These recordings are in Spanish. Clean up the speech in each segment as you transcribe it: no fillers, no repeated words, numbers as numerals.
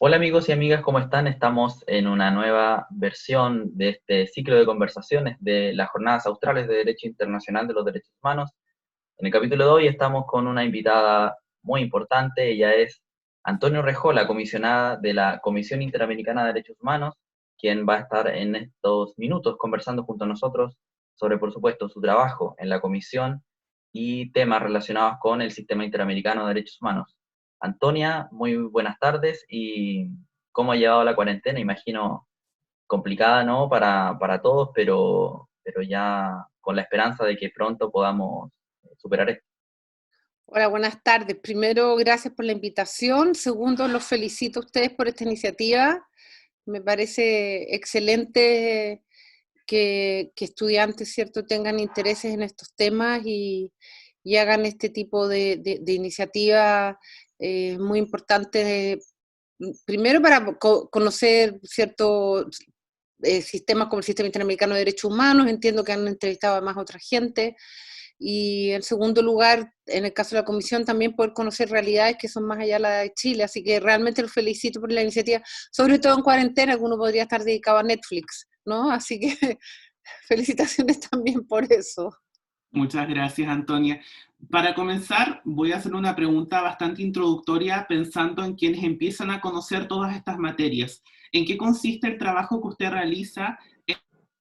Hola amigos y amigas, ¿cómo están? Estamos en una nueva versión de este ciclo de conversaciones de las Jornadas Australes de Derecho Internacional de los Derechos Humanos. En el capítulo de hoy estamos con una invitada muy importante. Ella es Antonio Rejola, comisionada de la Comisión Interamericana de Derechos Humanos, quien va a estar en estos minutos conversando junto a nosotros sobre, por supuesto, su trabajo en la comisión y temas relacionados con el Sistema Interamericano de Derechos Humanos. Antonia, muy buenas tardes y cómo ha llevado la cuarentena. Imagino complicada, ¿no? Para todos, pero ya con la esperanza de que pronto podamos superar esto. Hola, buenas tardes. Primero, gracias por la invitación. Segundo, los felicito a ustedes por esta iniciativa. Me parece excelente que estudiantes, ¿cierto?, tengan intereses en estos temas y hagan este tipo de iniciativa muy importante. Primero, para conocer ciertos sistemas como el Sistema Interamericano de Derechos Humanos. Entiendo que han entrevistado a más otra gente. Y en segundo lugar, en el caso de la comisión, también poder conocer realidades que son más allá de la de Chile. Así que realmente los felicito por la iniciativa, sobre todo en cuarentena, que uno podría estar dedicado a Netflix, ¿no? Así que felicitaciones también por eso. Muchas gracias, Antonia. Para comenzar, voy a hacer una pregunta bastante introductoria pensando en quienes empiezan a conocer todas estas materias. ¿En qué consiste el trabajo que usted realiza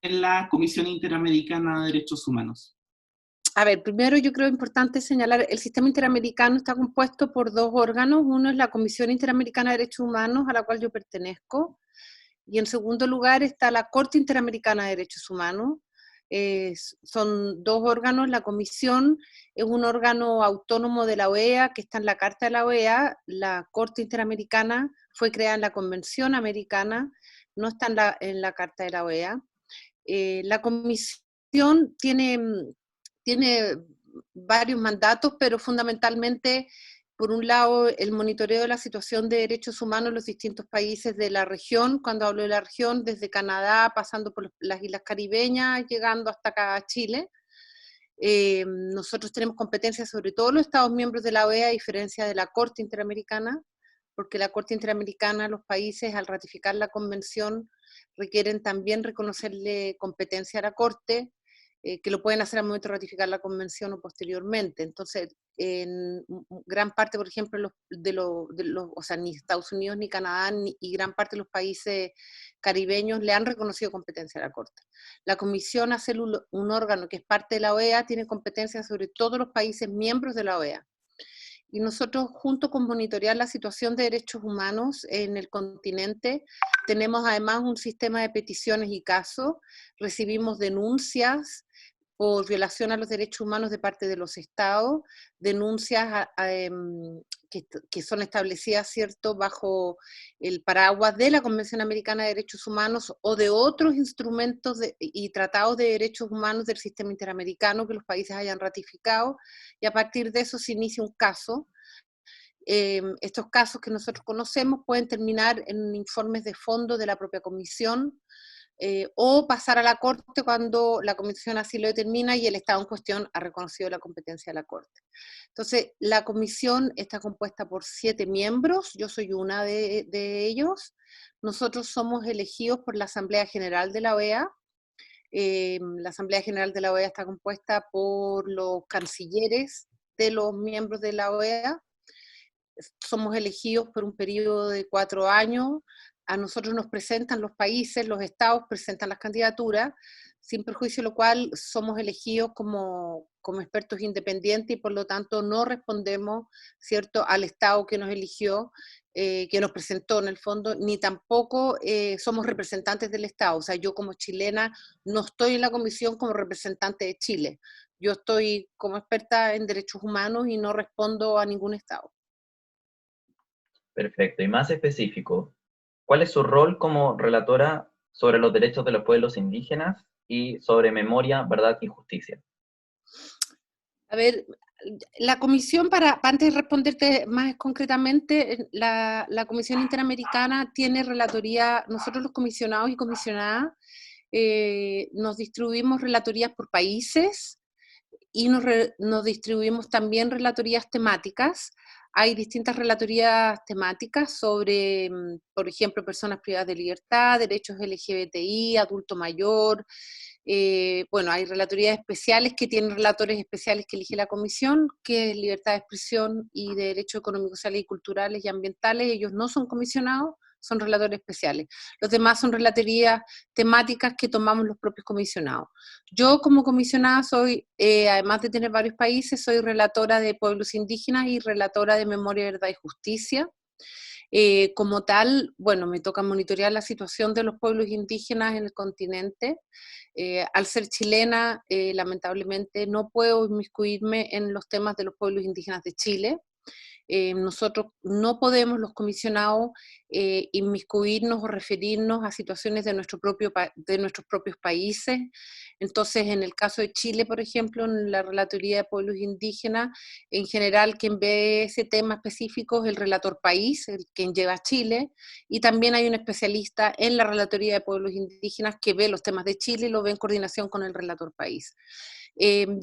en la Comisión Interamericana de Derechos Humanos? A ver, primero yo creo importante señalar, el sistema interamericano está compuesto por dos órganos. Uno es la Comisión Interamericana de Derechos Humanos, a la cual yo pertenezco, y en segundo lugar está la Corte Interamericana de Derechos Humanos. Son dos órganos. La comisión es un órgano autónomo de la OEA que está en la Carta de la OEA. La Corte Interamericana fue creada en la Convención Americana, no está en la Carta de la OEA. La comisión tiene varios mandatos, pero fundamentalmente, por un lado, el monitoreo de la situación de derechos humanos en los distintos países de la región. Cuando hablo de la región, desde Canadá, pasando por las islas caribeñas, llegando hasta acá a Chile. Nosotros tenemos competencias sobre todos los Estados miembros de la OEA, a diferencia de la Corte Interamericana, porque la Corte Interamericana, los países, al ratificar la convención, requieren también reconocerle competencia a la Corte, que lo pueden hacer al momento de ratificar la convención o posteriormente. Entonces, en gran parte, por ejemplo, o sea, ni Estados Unidos ni Canadá y gran parte de los países caribeños le han reconocido competencia a la Corte. La Comisión, hace un órgano que es parte de la OEA, tiene competencia sobre todos los países miembros de la OEA. Y nosotros, junto con monitorear la situación de derechos humanos en el continente, tenemos además un sistema de peticiones y casos. Recibimos denuncias por violación a los derechos humanos de parte de los estados, denuncias que son establecidas, ¿cierto?, bajo el paraguas de la Convención Americana de Derechos Humanos o de otros instrumentos y tratados de derechos humanos del sistema interamericano que los países hayan ratificado, y a partir de eso se inicia un caso. Estos casos que nosotros conocemos pueden terminar en informes de fondo de la propia comisión, o pasar a la Corte cuando la comisión así lo determina y el Estado en cuestión ha reconocido la competencia de la Corte. Entonces, la comisión está compuesta por 7 miembros, yo soy una de ellos. Nosotros somos elegidos por la Asamblea General de la OEA. La Asamblea General de la OEA está compuesta por los cancilleres de los miembros de la OEA. Somos elegidos por un periodo de 4 años. A nosotros nos presentan los países, los estados presentan las candidaturas, sin perjuicio de lo cual somos elegidos como expertos independientes y por lo tanto no respondemos, ¿cierto?, al estado que nos eligió, que nos presentó en el fondo, ni tampoco somos representantes del estado. O sea, yo como chilena no estoy en la comisión como representante de Chile. Yo estoy como experta en derechos humanos y no respondo a ningún estado. Perfecto. Y más específico, ¿cuál es su rol como relatora sobre los derechos de los pueblos indígenas y sobre memoria, verdad y justicia? A ver, la comisión, antes de responderte más concretamente, la Comisión Interamericana tiene relatoría. Nosotros los comisionados y comisionadas nos distribuimos relatorías por países y nos distribuimos también relatorías temáticas. hay distintas relatorías temáticas sobre, por ejemplo, personas privadas de libertad, derechos LGBTI, adulto mayor. Bueno, hay relatorías especiales que tienen relatores especiales que elige la comisión, que es libertad de expresión y de derechos económicos, sociales y culturales y ambientales. Ellos no son comisionados, son relatores especiales. Los demás son relatorías temáticas que tomamos los propios comisionados. Yo como comisionada soy, además de tener varios países, soy relatora de pueblos indígenas y relatora de memoria, verdad y justicia. Como tal, bueno, me toca monitorear la situación de los pueblos indígenas en el continente. Al ser chilena, lamentablemente no puedo inmiscuirme en los temas de los pueblos indígenas de Chile. Nosotros no podemos, los comisionados, inmiscuirnos o referirnos a situaciones de nuestros propios países. Entonces, en el caso de Chile, por ejemplo, en la Relatoría de Pueblos Indígenas, en general, quien ve ese tema específico es el relator país, quien lleva a Chile, y también hay un especialista en la Relatoría de Pueblos Indígenas que ve los temas de Chile y lo ve en coordinación con el relator país.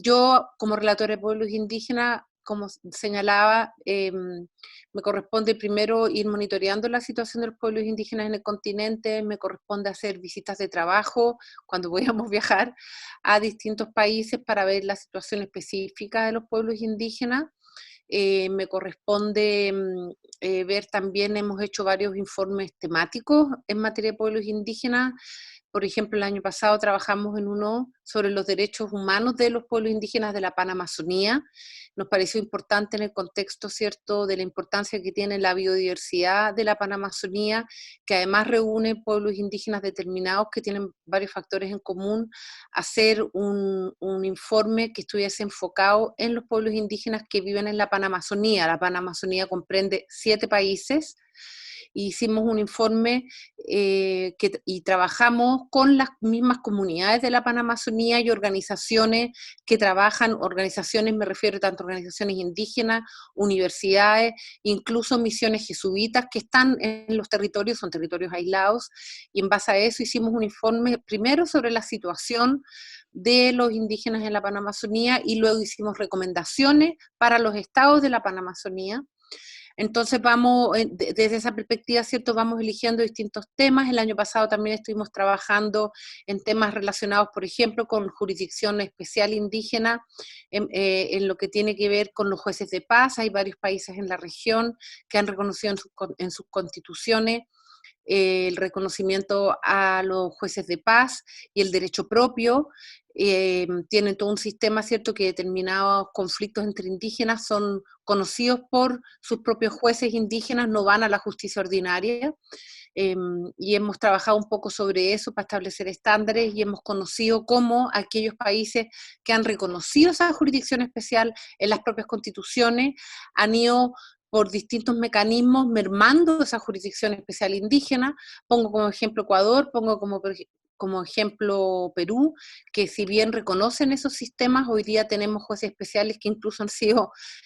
Yo, como relatora de pueblos indígenas, como señalaba, me corresponde primero ir monitoreando la situación de los pueblos indígenas en el continente, me corresponde hacer visitas de trabajo cuando podamos viajar a distintos países para ver la situación específica de los pueblos indígenas. Me corresponde ver también, hemos hecho varios informes temáticos en materia de pueblos indígenas. Por ejemplo, el año pasado trabajamos en uno sobre los derechos humanos de los pueblos indígenas de la Panamazonía. Nos pareció importante en el contexto, ¿cierto?, de la importancia que tiene la biodiversidad de la Panamazonía, que además reúne pueblos indígenas determinados que tienen varios factores en común, hacer un informe que estuviese enfocado en los pueblos indígenas que viven en la Panamazonía. La Panamazonía comprende 7 países. Hicimos un informe y trabajamos con las mismas comunidades de la Panamazonía y organizaciones que trabajan, organizaciones, me refiero tanto a organizaciones indígenas, universidades, incluso misiones jesuitas que están en los territorios, son territorios aislados, y en base a eso hicimos un informe primero sobre la situación de los indígenas en la Panamazonía y luego hicimos recomendaciones para los estados de la Panamazonía. Entonces vamos, desde esa perspectiva, ¿cierto?, vamos eligiendo distintos temas. El año pasado también estuvimos trabajando en temas relacionados, por ejemplo, con jurisdicción especial indígena, en lo que tiene que ver con los jueces de paz. Hay varios países en la región que han reconocido en sus constituciones el reconocimiento a los jueces de paz y el derecho propio. Tienen todo un sistema, ¿cierto?, que determinados conflictos entre indígenas son conocidos por sus propios jueces indígenas, no van a la justicia ordinaria. Y hemos trabajado un poco sobre eso para establecer estándares y hemos conocido cómo aquellos países que han reconocido esa jurisdicción especial en las propias constituciones han ido por distintos mecanismos mermando esa jurisdicción especial indígena. Pongo como ejemplo Ecuador, pongo como ejemplo Perú, que si bien reconocen esos sistemas, hoy día tenemos jueces especiales que incluso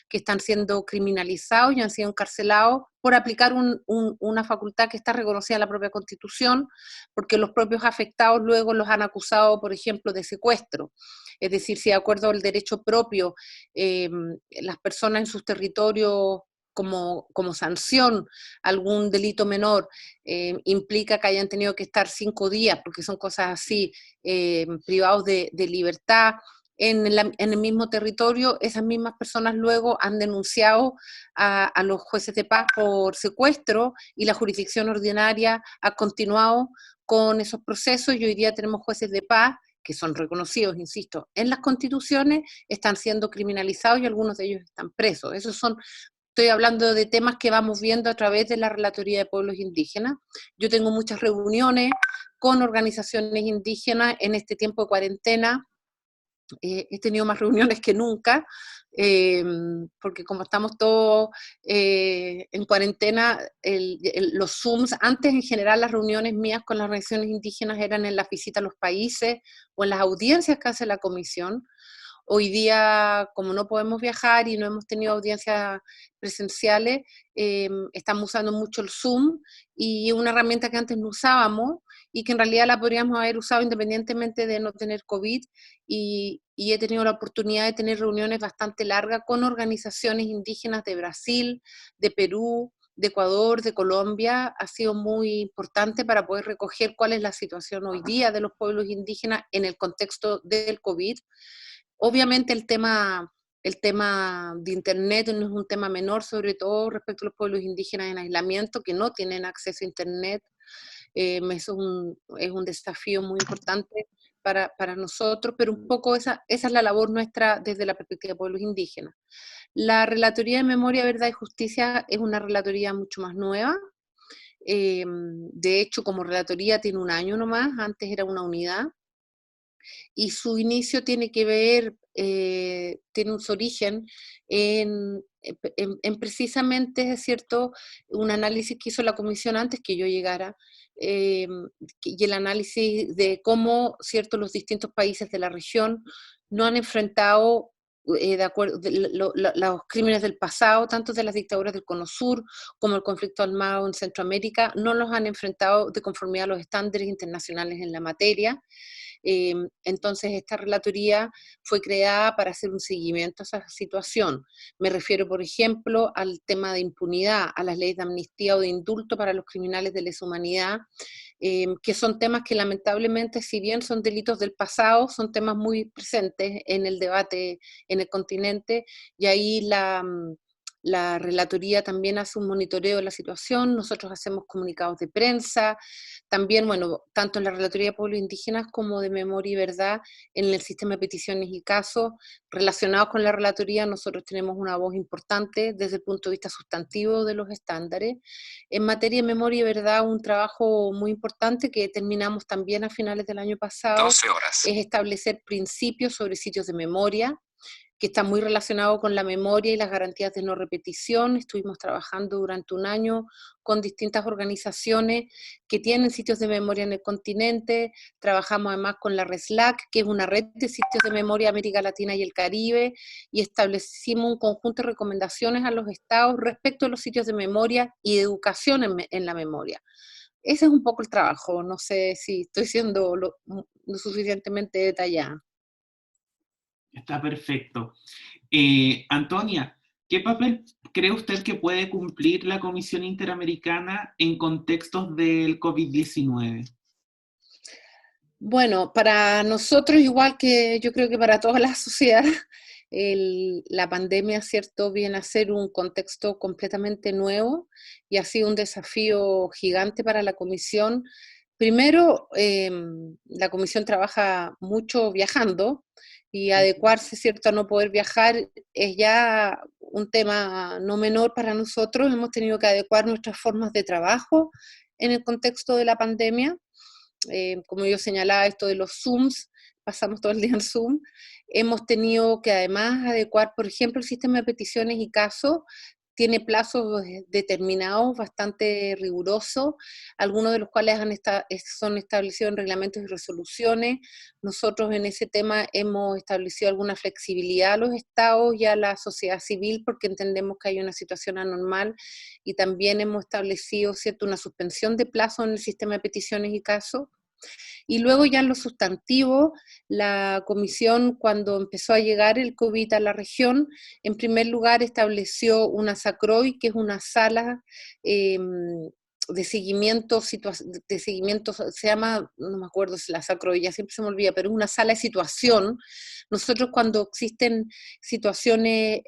que están siendo criminalizados y han sido encarcelados por aplicar una facultad que está reconocida en la propia Constitución, porque los propios afectados luego los han acusado, por ejemplo, de secuestro. Es decir, si de acuerdo al derecho propio, las personas en sus territorios como sanción algún delito menor implica que hayan tenido que estar 5 días, porque son cosas así, privados de libertad en el mismo territorio, esas mismas personas luego han denunciado a los jueces de paz por secuestro y la jurisdicción ordinaria ha continuado con esos procesos y hoy día tenemos jueces de paz que son reconocidos, insisto, en las constituciones, están siendo criminalizados y algunos de ellos están presos. Estoy hablando de temas que vamos viendo a través de la Relatoría de Pueblos Indígenas. Yo tengo muchas reuniones con organizaciones indígenas en este tiempo de cuarentena. He tenido más reuniones que nunca, porque como estamos todos en cuarentena, los Zooms, antes en general las reuniones mías con las organizaciones indígenas eran en las visitas a los países o en las audiencias que hace la comisión. Hoy día, como no podemos viajar y no hemos tenido audiencias presenciales, estamos usando mucho el Zoom y una herramienta que antes no usábamos y que en realidad la podríamos haber usado independientemente de no tener COVID, y he tenido la oportunidad de tener reuniones bastante largas con organizaciones indígenas de Brasil, de Perú, de Ecuador, de Colombia. Ha sido muy importante para poder recoger cuál es la situación hoy día de los pueblos indígenas en el contexto del COVID. Obviamente el tema de Internet no es un tema menor, sobre todo respecto a los pueblos indígenas en aislamiento, que no tienen acceso a Internet. Eso es un desafío muy importante para nosotros, pero un poco esa es la labor nuestra desde la perspectiva de pueblos indígenas. La Relatoría de Memoria, Verdad y Justicia es una relatoría mucho más nueva. De hecho, como relatoría tiene un año nomás, antes era una unidad, y su inicio tiene que ver, tiene su origen en precisamente, es cierto, un análisis que hizo la comisión antes que yo llegara, eh, y el análisis de cómo, cierto, los distintos países de la región no han enfrentado de acuerdo, los crímenes del pasado, tanto de las dictaduras del Cono Sur como el conflicto armado en Centroamérica, no los han enfrentado de conformidad a los estándares internacionales en la materia. Entonces, esta relatoría fue creada para hacer un seguimiento a esa situación. Me refiero, por ejemplo, al tema de impunidad, a las leyes de amnistía o de indulto para los criminales de lesa humanidad, que son temas que lamentablemente, si bien son delitos del pasado, son temas muy presentes en el debate en el continente, y ahí la relatoría también hace un monitoreo de la situación. Nosotros hacemos comunicados de prensa, también, bueno, tanto en la Relatoría de Pueblos Indígenas como de Memoria y Verdad, en el sistema de peticiones y casos relacionados con la relatoría, nosotros tenemos una voz importante desde el punto de vista sustantivo de los estándares. En materia de memoria y verdad, un trabajo muy importante que terminamos también a finales del año pasado, 12 horas, es establecer principios sobre sitios de memoria, que está muy relacionado con la memoria y las garantías de no repetición. Estuvimos trabajando durante un año con distintas organizaciones que tienen sitios de memoria en el continente. Trabajamos además con la RESLAC, que es una red de sitios de memoria de América Latina y el Caribe, y establecimos un conjunto de recomendaciones a los estados respecto a los sitios de memoria y de educación en la memoria. Ese es un poco el trabajo. No sé si estoy siendo lo suficientemente detallada. Está perfecto. Antonia, ¿qué papel cree usted que puede cumplir la Comisión Interamericana en contextos del COVID-19? Bueno, para nosotros, igual que yo creo que para toda la sociedad, la pandemia, ¿cierto?, viene a ser un contexto completamente nuevo y ha sido un desafío gigante para la Comisión. Primero, la Comisión trabaja mucho viajando, y adecuarse, ¿cierto?, a no poder viajar es ya un tema no menor para nosotros. Hemos tenido que adecuar nuestras formas de trabajo en el contexto de la pandemia. Como yo señalaba, esto de los Zooms, pasamos todo el día en Zoom. Hemos tenido que además adecuar, por ejemplo, el sistema de peticiones y casos. Tiene plazos determinados, bastante rigurosos, algunos de los cuales son establecidos en reglamentos y resoluciones. Nosotros en ese tema hemos establecido alguna flexibilidad a los estados y a la sociedad civil, porque entendemos que hay una situación anormal, y también hemos establecido, ¿cierto?, una suspensión de plazo en el sistema de peticiones y casos. Y luego ya en lo sustantivo, la comisión, cuando empezó a llegar el COVID a la región, en primer lugar estableció una SACROI, que es una sala de seguimiento, se llama, no me acuerdo si la SACROI, ya siempre se me olvida, pero es una sala de situación. Nosotros, cuando existen situaciones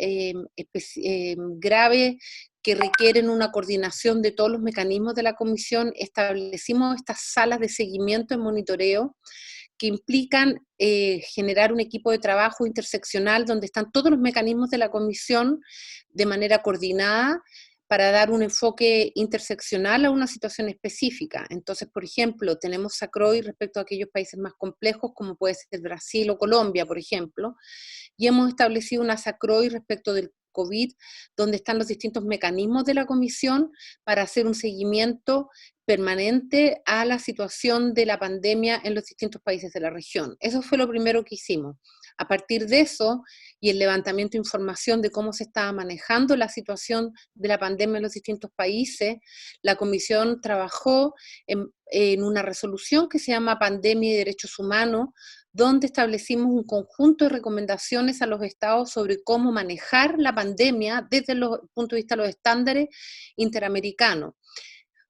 graves que requieren una coordinación de todos los mecanismos de la comisión, establecimos estas salas de seguimiento y monitoreo que implican generar un equipo de trabajo interseccional donde están todos los mecanismos de la comisión de manera coordinada para dar un enfoque interseccional a una situación específica. Entonces, por ejemplo, tenemos SACROI respecto a aquellos países más complejos, como puede ser Brasil o Colombia, por ejemplo, y hemos establecido una SACROI respecto del COVID, donde están los distintos mecanismos de la comisión para hacer un seguimiento permanente a la situación de la pandemia en los distintos países de la región. Eso fue lo primero que hicimos. A partir de eso y el levantamiento de información de cómo se estaba manejando la situación de la pandemia en los distintos países, la Comisión trabajó en una resolución que se llama Pandemia y Derechos Humanos, donde establecimos un conjunto de recomendaciones a los estados sobre cómo manejar la pandemia desde el punto de vista de los estándares interamericanos.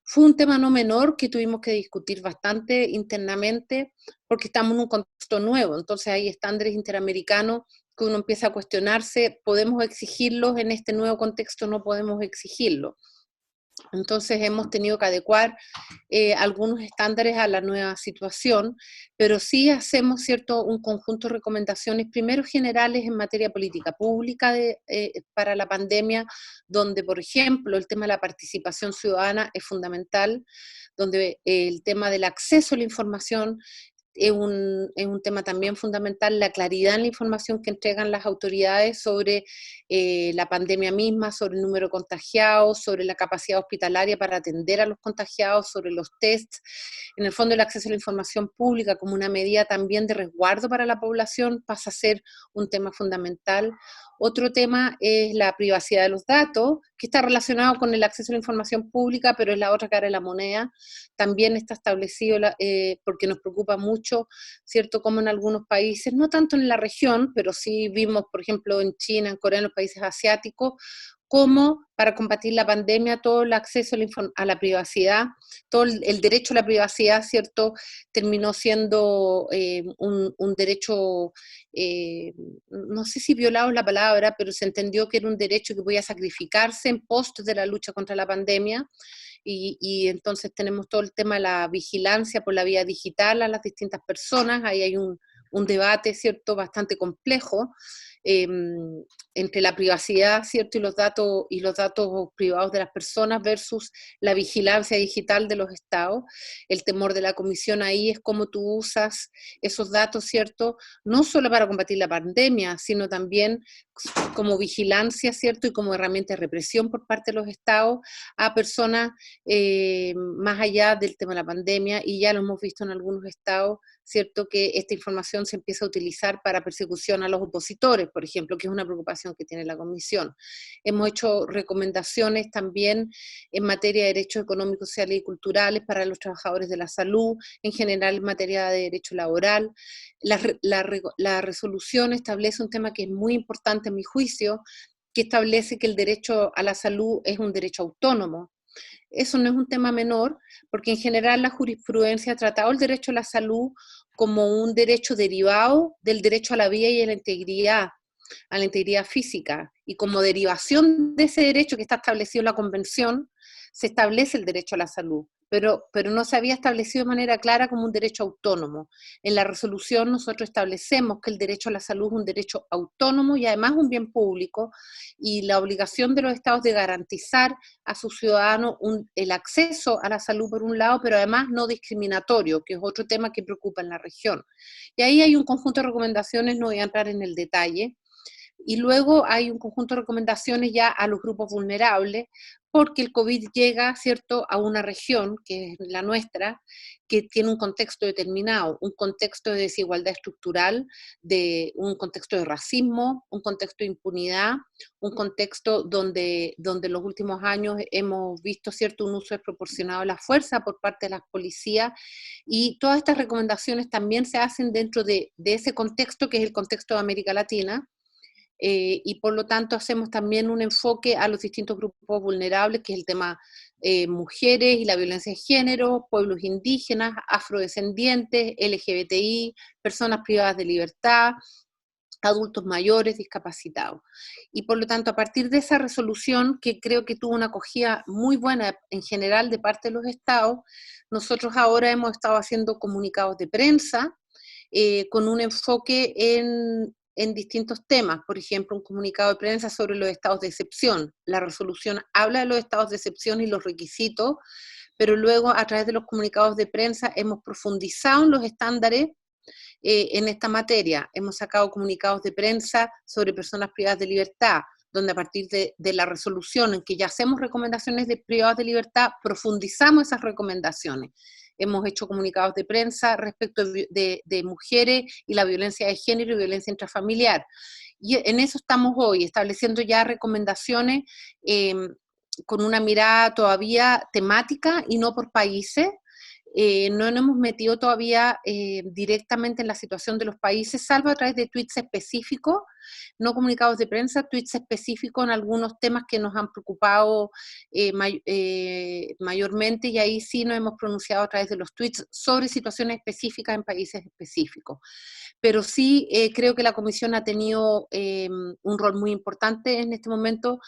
Fue un tema no menor que tuvimos que discutir bastante internamente porque estamos en un contexto nuevo, entonces hay estándares interamericanos que uno empieza a cuestionarse, ¿podemos exigirlos en este nuevo contexto? No podemos exigirlos. Entonces hemos tenido que adecuar algunos estándares a la nueva situación, pero sí hacemos un conjunto de recomendaciones, primero generales en materia política pública para la pandemia, donde, por ejemplo, el tema de la participación ciudadana es fundamental, donde el tema del acceso a la información es un tema también fundamental, la claridad en la información que entregan las autoridades sobre la pandemia misma, sobre el número de contagiados, sobre la capacidad hospitalaria para atender a los contagiados, sobre los tests. En el fondo, el acceso a la información pública como una medida también de resguardo para la población pasa a ser un tema fundamental. Otro tema es la privacidad de los datos, que está relacionado con el acceso a la información pública, pero es la otra cara de la moneda. También está establecido, porque nos preocupa mucho, ¿cierto?, como en algunos países, no tanto en la región, pero sí vimos, por ejemplo, en China, en Corea, en los países asiáticos, cómo para combatir la pandemia todo el acceso a la privacidad, todo el derecho a la privacidad, ¿cierto?, terminó siendo un derecho, no sé si violado es la palabra, pero se entendió que era un derecho que podía sacrificarse en pos de la lucha contra la pandemia. Y entonces tenemos todo el tema de la vigilancia por la vía digital a las distintas personas, ahí hay un debate, ¿cierto?, bastante complejo, entre la privacidad, ¿cierto?, y los datos privados de las personas versus la vigilancia digital de los estados. El temor de la Comisión ahí es cómo tú usas esos datos, ¿cierto?, no solo para combatir la pandemia, sino también como vigilancia, ¿cierto?, y como herramienta de represión por parte de los estados a personas más allá del tema de la pandemia, y ya lo hemos visto en algunos estados, ¿cierto?, que esta información se empieza a utilizar para persecución a los opositores, por ejemplo, que es una preocupación que tiene la Comisión. Hemos hecho recomendaciones también en materia de derechos económicos, sociales y culturales para los trabajadores de la salud, en general en materia de derecho laboral. La resolución establece un tema que es muy importante en mi juicio, que establece que el derecho a la salud es un derecho autónomo. Eso no es un tema menor, porque en general la jurisprudencia ha tratado el derecho a la salud como un derecho derivado del derecho a la vida y a la integridad física, y como derivación de ese derecho que está establecido en la Convención, se establece el derecho a la salud, pero no se había establecido de manera clara como un derecho autónomo. En la resolución nosotros establecemos que el derecho a la salud es un derecho autónomo y además un bien público, y la obligación de los estados de garantizar a sus ciudadanos el acceso a la salud por un lado, pero además no discriminatorio, que es otro tema que preocupa en la región. Y ahí hay un conjunto de recomendaciones, no voy a entrar en el detalle. Y luego hay un conjunto de recomendaciones ya a los grupos vulnerables, porque el COVID llega, ¿cierto?, a una región, que es la nuestra, que tiene un contexto determinado, un contexto de desigualdad estructural, un contexto de racismo, un contexto de impunidad, un contexto donde en los últimos años hemos visto, ¿cierto?, un uso desproporcionado de la fuerza por parte de las policías, y todas estas recomendaciones también se hacen dentro de ese contexto, que es el contexto de América Latina. Y por lo tanto hacemos también un enfoque a los distintos grupos vulnerables, que es el tema mujeres y la violencia de género, pueblos indígenas, afrodescendientes, LGBTI, personas privadas de libertad, adultos mayores, discapacitados. Y por lo tanto, a partir de esa resolución, que creo que tuvo una acogida muy buena en general de parte de los estados, nosotros ahora hemos estado haciendo comunicados de prensa con un enfoque en distintos temas. Por ejemplo, un comunicado de prensa sobre los estados de excepción. La resolución habla de los estados de excepción y los requisitos, pero luego a través de los comunicados de prensa hemos profundizado en los estándares en esta materia. Hemos sacado comunicados de prensa sobre personas privadas de libertad, donde a partir de la resolución en que ya hacemos recomendaciones de privados de libertad, profundizamos esas recomendaciones. Hemos hecho comunicados de prensa respecto de mujeres y la violencia de género y violencia intrafamiliar. Y en eso estamos hoy, estableciendo ya recomendaciones con una mirada todavía temática y no por países. No nos hemos metido todavía directamente en la situación de los países, salvo a través de tweets específicos, no comunicados de prensa, tweets específicos en algunos temas que nos han preocupado mayormente, y ahí sí nos hemos pronunciado a través de los tweets sobre situaciones específicas en países específicos. Pero sí creo que la Comisión ha tenido un rol muy importante en este momento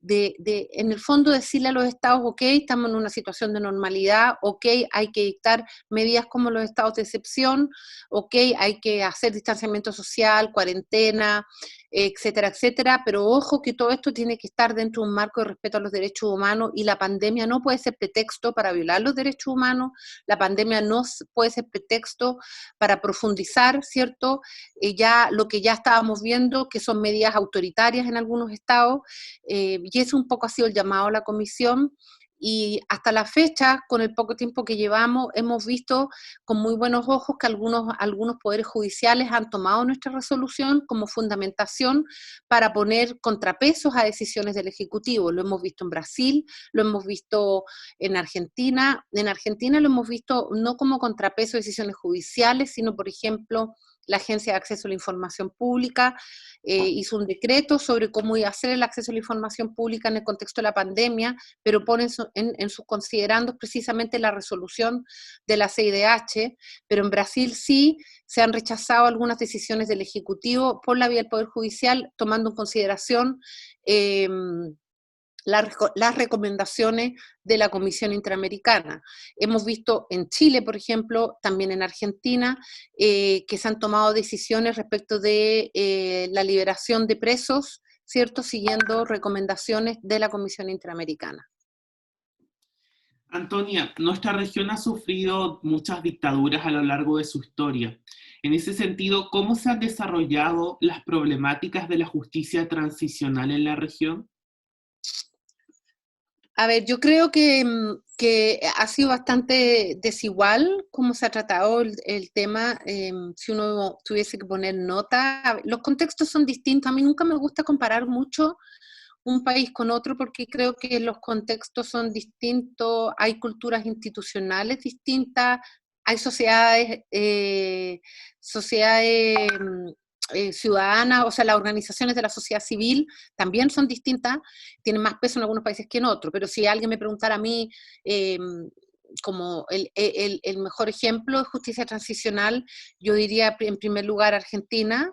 en el fondo, decirle a los estados, ok, estamos en una situación de normalidad, ok, hay que dictar medidas como los estados de excepción, ok, hay que hacer distanciamiento social, cuarentena, etcétera, etcétera, pero ojo que todo esto tiene que estar dentro de un marco de respeto a los derechos humanos, y la pandemia no puede ser pretexto para violar los derechos humanos, la pandemia no puede ser pretexto para profundizar, ¿cierto? Ya lo que ya estábamos viendo, que son medidas autoritarias en algunos estados, y eso un poco ha sido el llamado a la Comisión. Y hasta la fecha, con el poco tiempo que llevamos, hemos visto con muy buenos ojos que algunos poderes judiciales han tomado nuestra resolución como fundamentación para poner contrapesos a decisiones del Ejecutivo. Lo hemos visto en Brasil, lo hemos visto en Argentina. En Argentina lo hemos visto no como contrapeso a decisiones judiciales, sino, por ejemplo, la Agencia de Acceso a la Información Pública hizo un decreto sobre cómo iba a ser el acceso a la información pública en el contexto de la pandemia, pero pone en sus considerandos precisamente la resolución de la CIDH, pero en Brasil sí se han rechazado algunas decisiones del Ejecutivo por la vía del Poder Judicial, tomando en consideración las recomendaciones de la Comisión Interamericana. Hemos visto en Chile, por ejemplo, también en Argentina, que se han tomado decisiones respecto de la liberación de presos, ¿cierto?, siguiendo recomendaciones de la Comisión Interamericana. Antonia, nuestra región ha sufrido muchas dictaduras a lo largo de su historia. En ese sentido, ¿cómo se han desarrollado las problemáticas de la justicia transicional en la región? A ver, yo creo que ha sido bastante desigual cómo se ha tratado el tema. Si uno tuviese que poner nota, los contextos son distintos. A mí nunca me gusta comparar mucho un país con otro porque creo que los contextos son distintos, hay culturas institucionales distintas, hay sociedades ciudadanas, o sea, las organizaciones de la sociedad civil también son distintas, tienen más peso en algunos países que en otros, pero si alguien me preguntara a mí como el mejor ejemplo de justicia transicional, yo diría en primer lugar Argentina.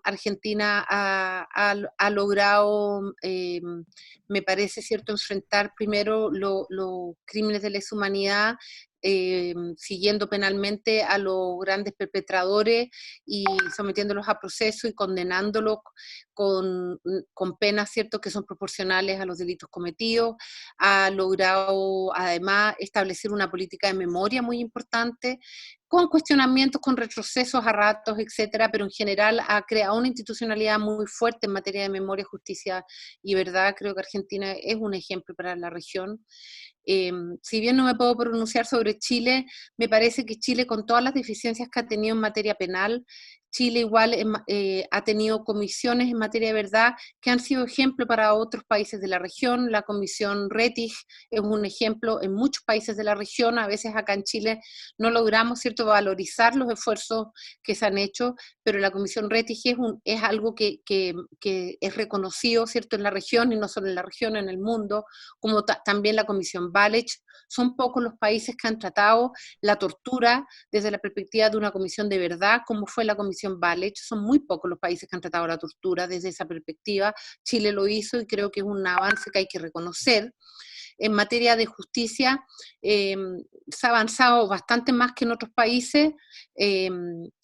Argentina ha logrado, me parece cierto, enfrentar primero los crímenes de lesa humanidad, siguiendo penalmente a los grandes perpetradores y sometiéndolos a proceso y condenándolos con penas, ¿cierto?, que son proporcionales a los delitos cometidos. Ha logrado además establecer una política de memoria muy importante, con cuestionamientos, con retrocesos a ratos, etcétera, pero en general ha creado una institucionalidad muy fuerte en materia de memoria, justicia y verdad. Creo que Argentina es un ejemplo para la región. Si bien no me puedo pronunciar sobre Chile, me parece que Chile, con todas las deficiencias que ha tenido en materia penal, Chile igual ha tenido comisiones en materia de verdad que han sido ejemplo para otros países de la región. La comisión Rettig es un ejemplo en muchos países de la región. A veces acá en Chile no logramos, ¿cierto?, valorizar los esfuerzos que se han hecho, pero la comisión Rettig es algo que es reconocido, ¿cierto?, en la región, y no solo en la región, en el mundo, como también la comisión Walech. Son pocos los países que han tratado la tortura desde la perspectiva de una comisión de verdad, como fue la comisión Walech. Son muy pocos los países que han tratado la tortura desde esa perspectiva. Chile lo hizo y creo que es un avance que hay que reconocer. En materia de justicia se ha avanzado bastante más que en otros países.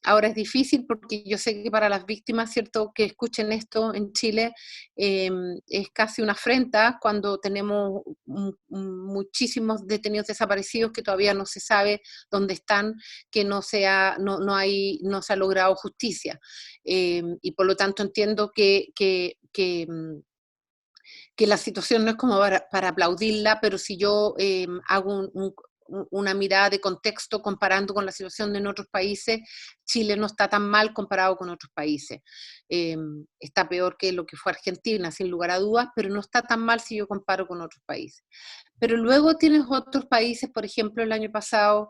Ahora es difícil porque yo sé que para las víctimas, ¿cierto?, que escuchen esto en Chile es casi una afrenta cuando tenemos muchísimos detenidos desaparecidos que todavía no se sabe dónde están, que no se ha logrado justicia. Y por lo tanto entiendo que que la situación no es como para aplaudirla, pero si yo hago una mirada de contexto comparando con la situación en otros países, Chile no está tan mal comparado con otros países. Está peor que lo que fue Argentina, sin lugar a dudas, pero no está tan mal si yo comparo con otros países. Pero luego tienes otros países, por ejemplo, el año pasado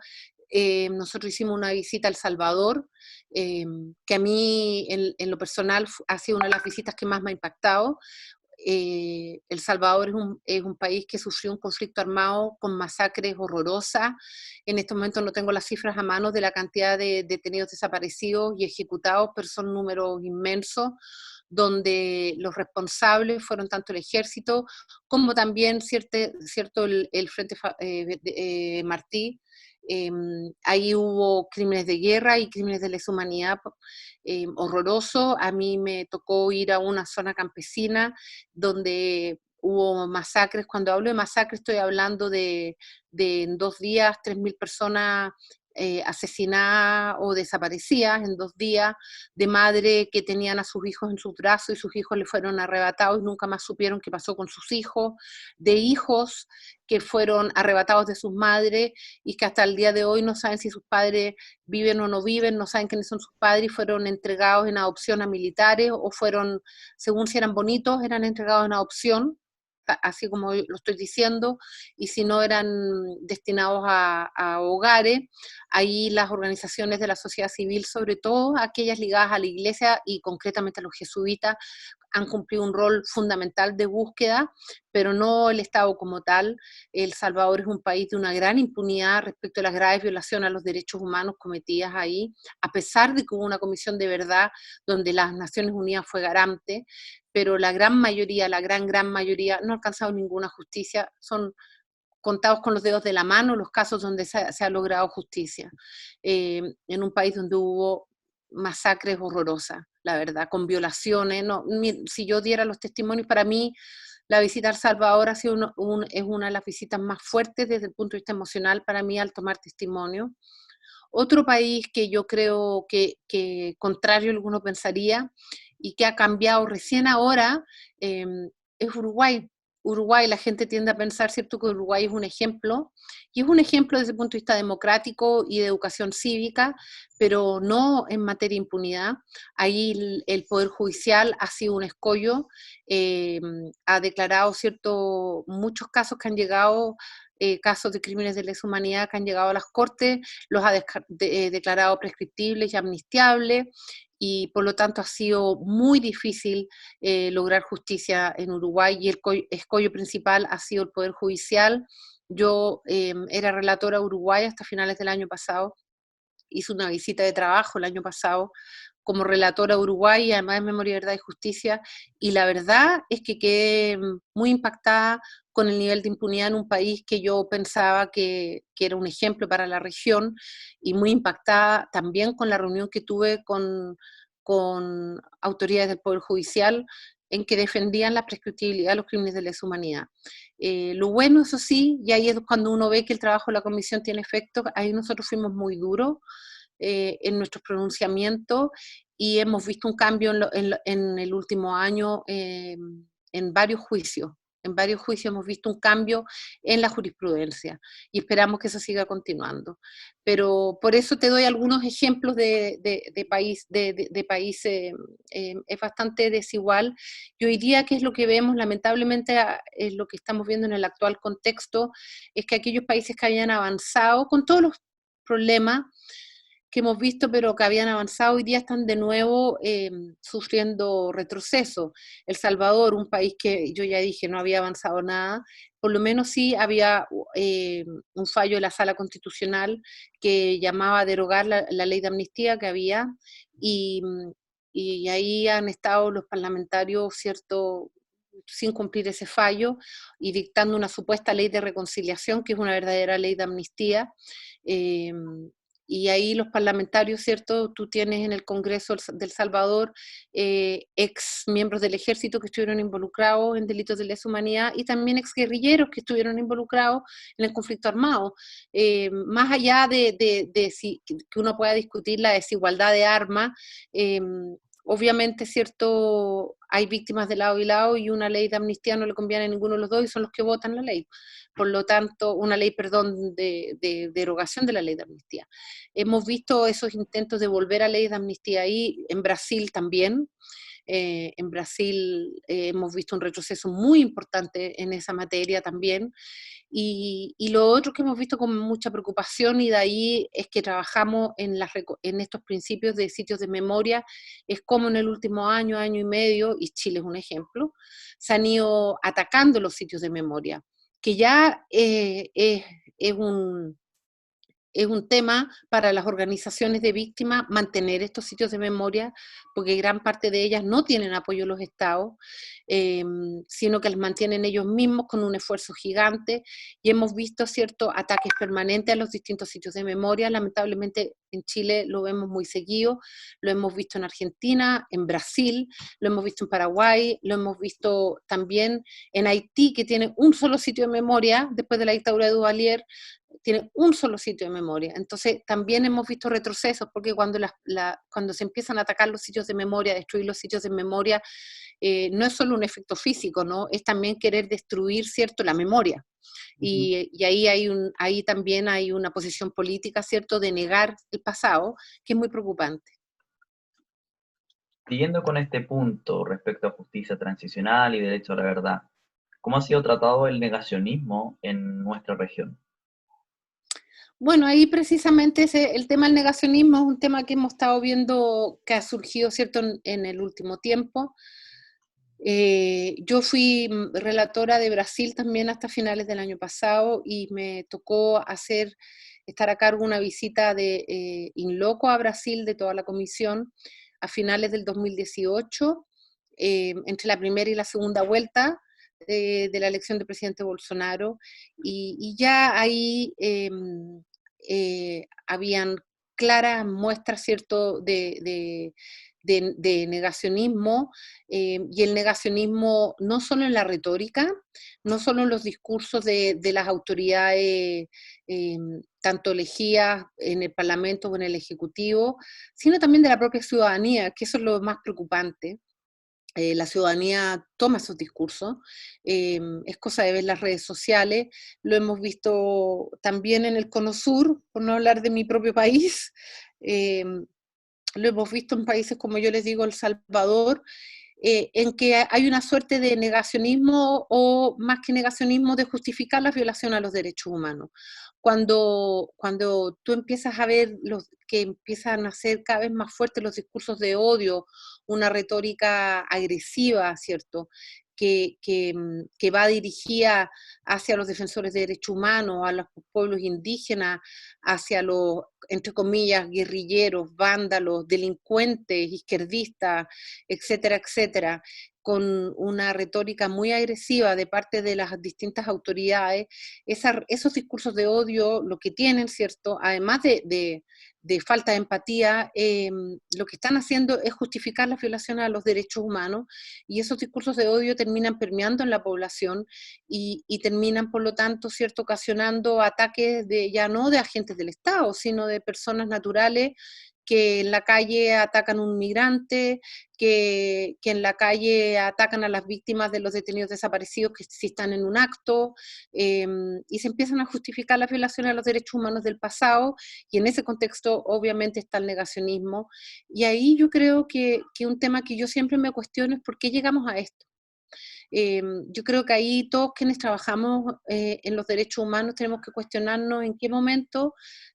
nosotros hicimos una visita a El Salvador, que a mí en lo personal ha sido una de las visitas que más me ha impactado. El Salvador es un país que sufrió un conflicto armado con masacres horrorosas. En este momento no tengo las cifras a mano de la cantidad de detenidos desaparecidos y ejecutados, pero son números inmensos, donde los responsables fueron tanto el ejército como también cierto el Frente Martí. Ahí hubo crímenes de guerra y crímenes de lesa humanidad horrorosos. A mí me tocó ir a una zona campesina donde hubo masacres. Cuando hablo de masacres estoy hablando de en 2 días 3.000 personas asesinadas o desaparecidas en 2 días, de madres que tenían a sus hijos en sus brazos y sus hijos les fueron arrebatados y nunca más supieron qué pasó con sus hijos, de hijos que fueron arrebatados de sus madres y que hasta el día de hoy no saben si sus padres viven o no viven, no saben quiénes son sus padres y fueron entregados en adopción a militares o fueron, según si eran bonitos, eran entregados en adopción, así como lo estoy diciendo, y si no eran destinados a hogares. Ahí las organizaciones de la sociedad civil, sobre todo aquellas ligadas a la iglesia y concretamente a los jesuitas, han cumplido un rol fundamental de búsqueda, pero no el Estado como tal. El Salvador es un país de una gran impunidad respecto a las graves violaciones a los derechos humanos cometidas ahí, a pesar de que hubo una comisión de verdad donde las Naciones Unidas fue garante, pero la gran mayoría, la gran mayoría, no ha alcanzado ninguna justicia. Son contados con los dedos de la mano los casos donde se ha logrado justicia, en un país donde hubo masacres horrorosas, la verdad, con violaciones. No, si yo diera los testimonios, para mí la visita a El Salvador ha sido es una de las visitas más fuertes desde el punto de vista emocional para mí al tomar testimonio. Otro país que yo creo que contrario a alguno pensaría, y que ha cambiado recién ahora, es Uruguay. Uruguay, la gente tiende a pensar, ¿cierto?, que Uruguay es un ejemplo, y es un ejemplo desde el punto de vista democrático y de educación cívica, pero no en materia de impunidad. Ahí el Poder Judicial ha sido un escollo, ha declarado, ¿cierto?, muchos casos que han llegado, casos de crímenes de lesa humanidad que han llegado a las Cortes, los ha declarado prescriptibles y amnistiables, y por lo tanto ha sido muy difícil lograr justicia en Uruguay, y el escollo principal ha sido el Poder Judicial. Yo era relatora a Uruguay hasta finales del año pasado, hice una visita de trabajo el año pasado como relatora a Uruguay y además de Memoria, Verdad y Justicia, y la verdad es que quedé muy impactada con el nivel de impunidad en un país que yo pensaba que era un ejemplo para la región, y muy impactada también con la reunión que tuve con autoridades del Poder Judicial en que defendían la prescriptibilidad de los crímenes de lesa humanidad. Lo bueno, eso sí, y ahí es cuando uno ve que el trabajo de la comisión tiene efecto, ahí nosotros fuimos muy duros en nuestros pronunciamientos, y hemos visto un cambio en el último año en varios juicios. En varios juicios hemos visto un cambio en la jurisprudencia y esperamos que eso siga continuando. Pero por eso te doy algunos ejemplos de países, es bastante desigual. Y hoy día, ¿qué es lo que vemos? Lamentablemente, es lo que estamos viendo en el actual contexto, es que aquellos países que habían avanzado con todos los problemas que hemos visto, pero que habían avanzado, hoy día están de nuevo sufriendo retroceso. El Salvador, un país que yo ya dije no había avanzado nada, por lo menos sí había un fallo de la Sala Constitucional que llamaba a derogar la ley de amnistía que había, y, y ahí han estado los parlamentarios, ¿cierto?, sin cumplir ese fallo y dictando una supuesta ley de reconciliación, que es una verdadera ley de amnistía. Y ahí los parlamentarios, ¿cierto? Tú tienes en el Congreso del Salvador ex miembros del ejército que estuvieron involucrados en delitos de lesa humanidad, y también ex guerrilleros que estuvieron involucrados en el conflicto armado. Más allá de que uno pueda discutir la desigualdad de armas, obviamente, ¿cierto? Hay víctimas de lado y lado y una ley de amnistía no le conviene a ninguno de los dos y son los que votan la ley. Por lo tanto, una ley, perdón, de derogación de la ley de amnistía. Hemos visto esos intentos de volver a leyes de amnistía ahí, en Brasil también. En Brasil hemos visto un retroceso muy importante en esa materia también. Y lo otro que hemos visto con mucha preocupación, y de ahí es que trabajamos en estos principios de sitios de memoria, es como en el último año, año y medio, y Chile es un ejemplo, se han ido atacando los sitios de memoria, que ya es un tema para las organizaciones de víctimas mantener estos sitios de memoria, porque gran parte de ellas no tienen apoyo de los estados, sino que las mantienen ellos mismos con un esfuerzo gigante, y hemos visto ciertos ataques permanentes a los distintos sitios de memoria. Lamentablemente en Chile lo vemos muy seguido, lo hemos visto en Argentina, en Brasil, lo hemos visto en Paraguay, lo hemos visto también en Haití, que tiene un solo sitio de memoria después de la dictadura de Duvalier, tiene un solo sitio de memoria. Entonces también hemos visto retrocesos, porque cuando se empiezan a atacar los sitios de memoria, destruir los sitios de memoria, no es solo un efecto físico, ¿no? Es también querer destruir, ¿cierto?, la memoria. Y ahí también hay una posición política, ¿cierto?, de negar el pasado, que es muy preocupante. Siguiendo con este punto respecto a justicia transicional y derecho a la verdad, ¿cómo ha sido tratado el negacionismo en nuestra región? Bueno, ahí precisamente el tema del negacionismo es un tema que hemos estado viendo que ha surgido, ¿cierto?, en el último tiempo. Yo fui relatora de Brasil también hasta finales del año pasado, y me tocó estar a cargo de una visita de in loco a Brasil de toda la comisión a finales del 2018, entre la primera y la segunda vuelta de la elección del presidente Bolsonaro, y ya ahí habían claras muestras, ¿cierto?, de negacionismo, y el negacionismo no solo en la retórica, no solo en los discursos de las autoridades, tanto elegidas en el Parlamento o en el Ejecutivo, sino también de la propia ciudadanía, que eso es lo más preocupante. La ciudadanía toma esos discursos, es cosa de ver las redes sociales, lo hemos visto también en el Cono Sur, por no hablar de mi propio país, eh, lo hemos visto en países como yo les digo, El Salvador, en que hay una suerte de negacionismo, o más que negacionismo, de justificar la violación a los derechos humanos. Cuando tú empiezas a ver que empiezan a ser cada vez más fuertes los discursos de odio, una retórica agresiva, ¿cierto?, que va dirigida hacia los defensores de derechos humanos, a los pueblos indígenas, hacia los, entre comillas, guerrilleros, vándalos, delincuentes, izquierdistas, etcétera, etcétera, con una retórica muy agresiva de parte de las distintas autoridades. Esos discursos de odio lo que tienen, ¿cierto?, además de falta de empatía, lo que están haciendo es justificar las violaciones a los derechos humanos, y esos discursos de odio terminan permeando en la población, y terminan, por lo tanto, ¿cierto?, ocasionando ataques ya no de agentes del Estado, sino de personas naturales que en la calle atacan a un migrante, que en la calle atacan a las víctimas de los detenidos desaparecidos que sí están en un acto, y se empiezan a justificar las violaciones a los derechos humanos del pasado, y en ese contexto obviamente está el negacionismo. Y ahí yo creo que un tema que yo siempre me cuestiono es por qué llegamos a esto. Yo creo que ahí todos quienes trabajamos en los derechos humanos tenemos que cuestionarnos en qué momento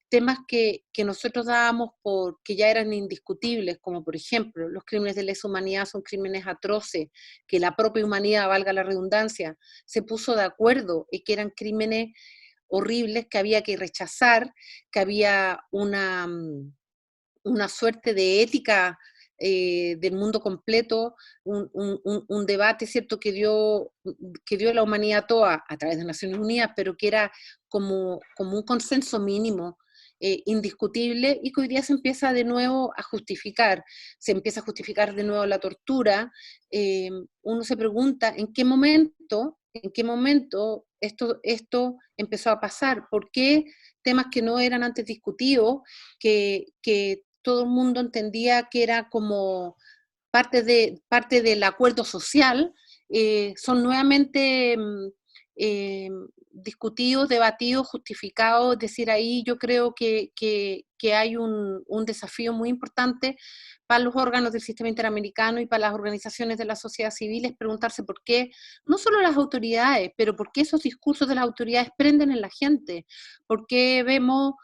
temas que nosotros dábamos por que ya eran indiscutibles, como por ejemplo los crímenes de lesa humanidad son crímenes atroces, que la propia humanidad, valga la redundancia, se puso de acuerdo en que eran crímenes horribles que había que rechazar, que había una suerte de ética del mundo completo, un debate, ¿cierto?, que dio la humanidad toda a través de Naciones Unidas, pero que era como un consenso mínimo, indiscutible, y que hoy día se empieza de nuevo a justificar, se empieza a justificar de nuevo la tortura. Uno se pregunta en qué momento esto empezó a pasar, por qué temas que no eran antes discutidos, que todo el mundo entendía que era como parte del acuerdo social, son nuevamente discutidos, debatidos, justificados. Es decir, ahí yo creo que hay un desafío muy importante para los órganos del sistema interamericano y para las organizaciones de la sociedad civil, es preguntarse por qué, no solo las autoridades, pero por qué esos discursos de las autoridades prenden en la gente, por qué vemos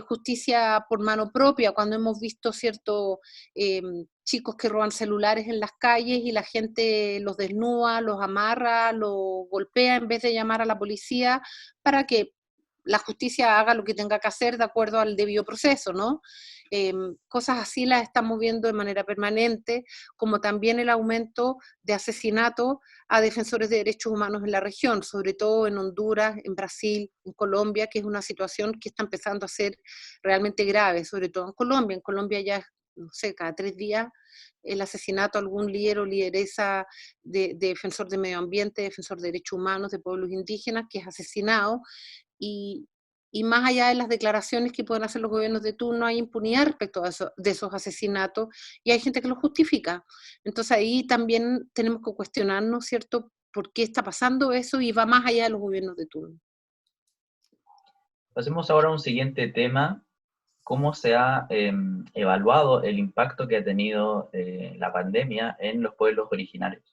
justicia por mano propia, cuando hemos visto ciertos chicos que roban celulares en las calles y la gente los desnuda, los amarra, los golpea en vez de llamar a la policía para que la justicia haga lo que tenga que hacer de acuerdo al debido proceso, ¿no? Cosas así las estamos viendo de manera permanente, como también el aumento de asesinatos a defensores de derechos humanos en la región, sobre todo en Honduras, en Brasil, en Colombia, que es una situación que está empezando a ser realmente grave, sobre todo en Colombia. En Colombia ya, no sé, cada 3 días el asesinato a algún líder o lideresa de defensor de medio ambiente, defensor de derechos humanos, de pueblos indígenas, que es asesinado, y, y más allá de las declaraciones que pueden hacer los gobiernos de turno, hay impunidad respecto a de esos asesinatos, y hay gente que los justifica. Entonces ahí también tenemos que cuestionarnos, ¿cierto?, por qué está pasando eso y va más allá de los gobiernos de turno. Pasemos ahora a un siguiente tema. ¿Cómo se ha evaluado el impacto que ha tenido la pandemia en los pueblos originarios?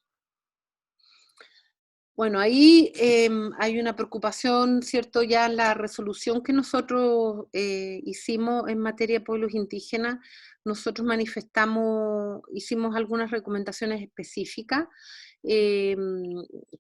Bueno, ahí hay una preocupación, ¿cierto? Ya en la resolución que nosotros hicimos en materia de pueblos indígenas, nosotros hicimos algunas recomendaciones específicas,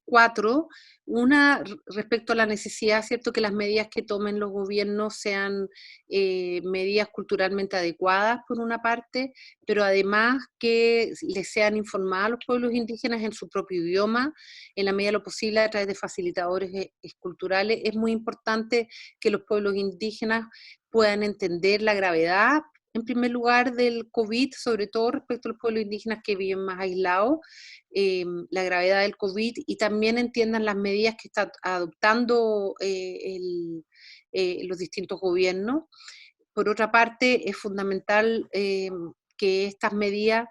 4. Una respecto a la necesidad, ¿cierto?, que las medidas que tomen los gobiernos sean medidas culturalmente adecuadas, por una parte, pero además que les sean informadas a los pueblos indígenas en su propio idioma, en la medida de lo posible a través de facilitadores culturales. Es muy importante que los pueblos indígenas puedan entender la gravedad, en primer lugar, del COVID, sobre todo respecto a los pueblos indígenas que viven más aislados, la gravedad del COVID, y también entiendan las medidas que están adoptando los distintos gobiernos. Por otra parte, es fundamental que estas medidas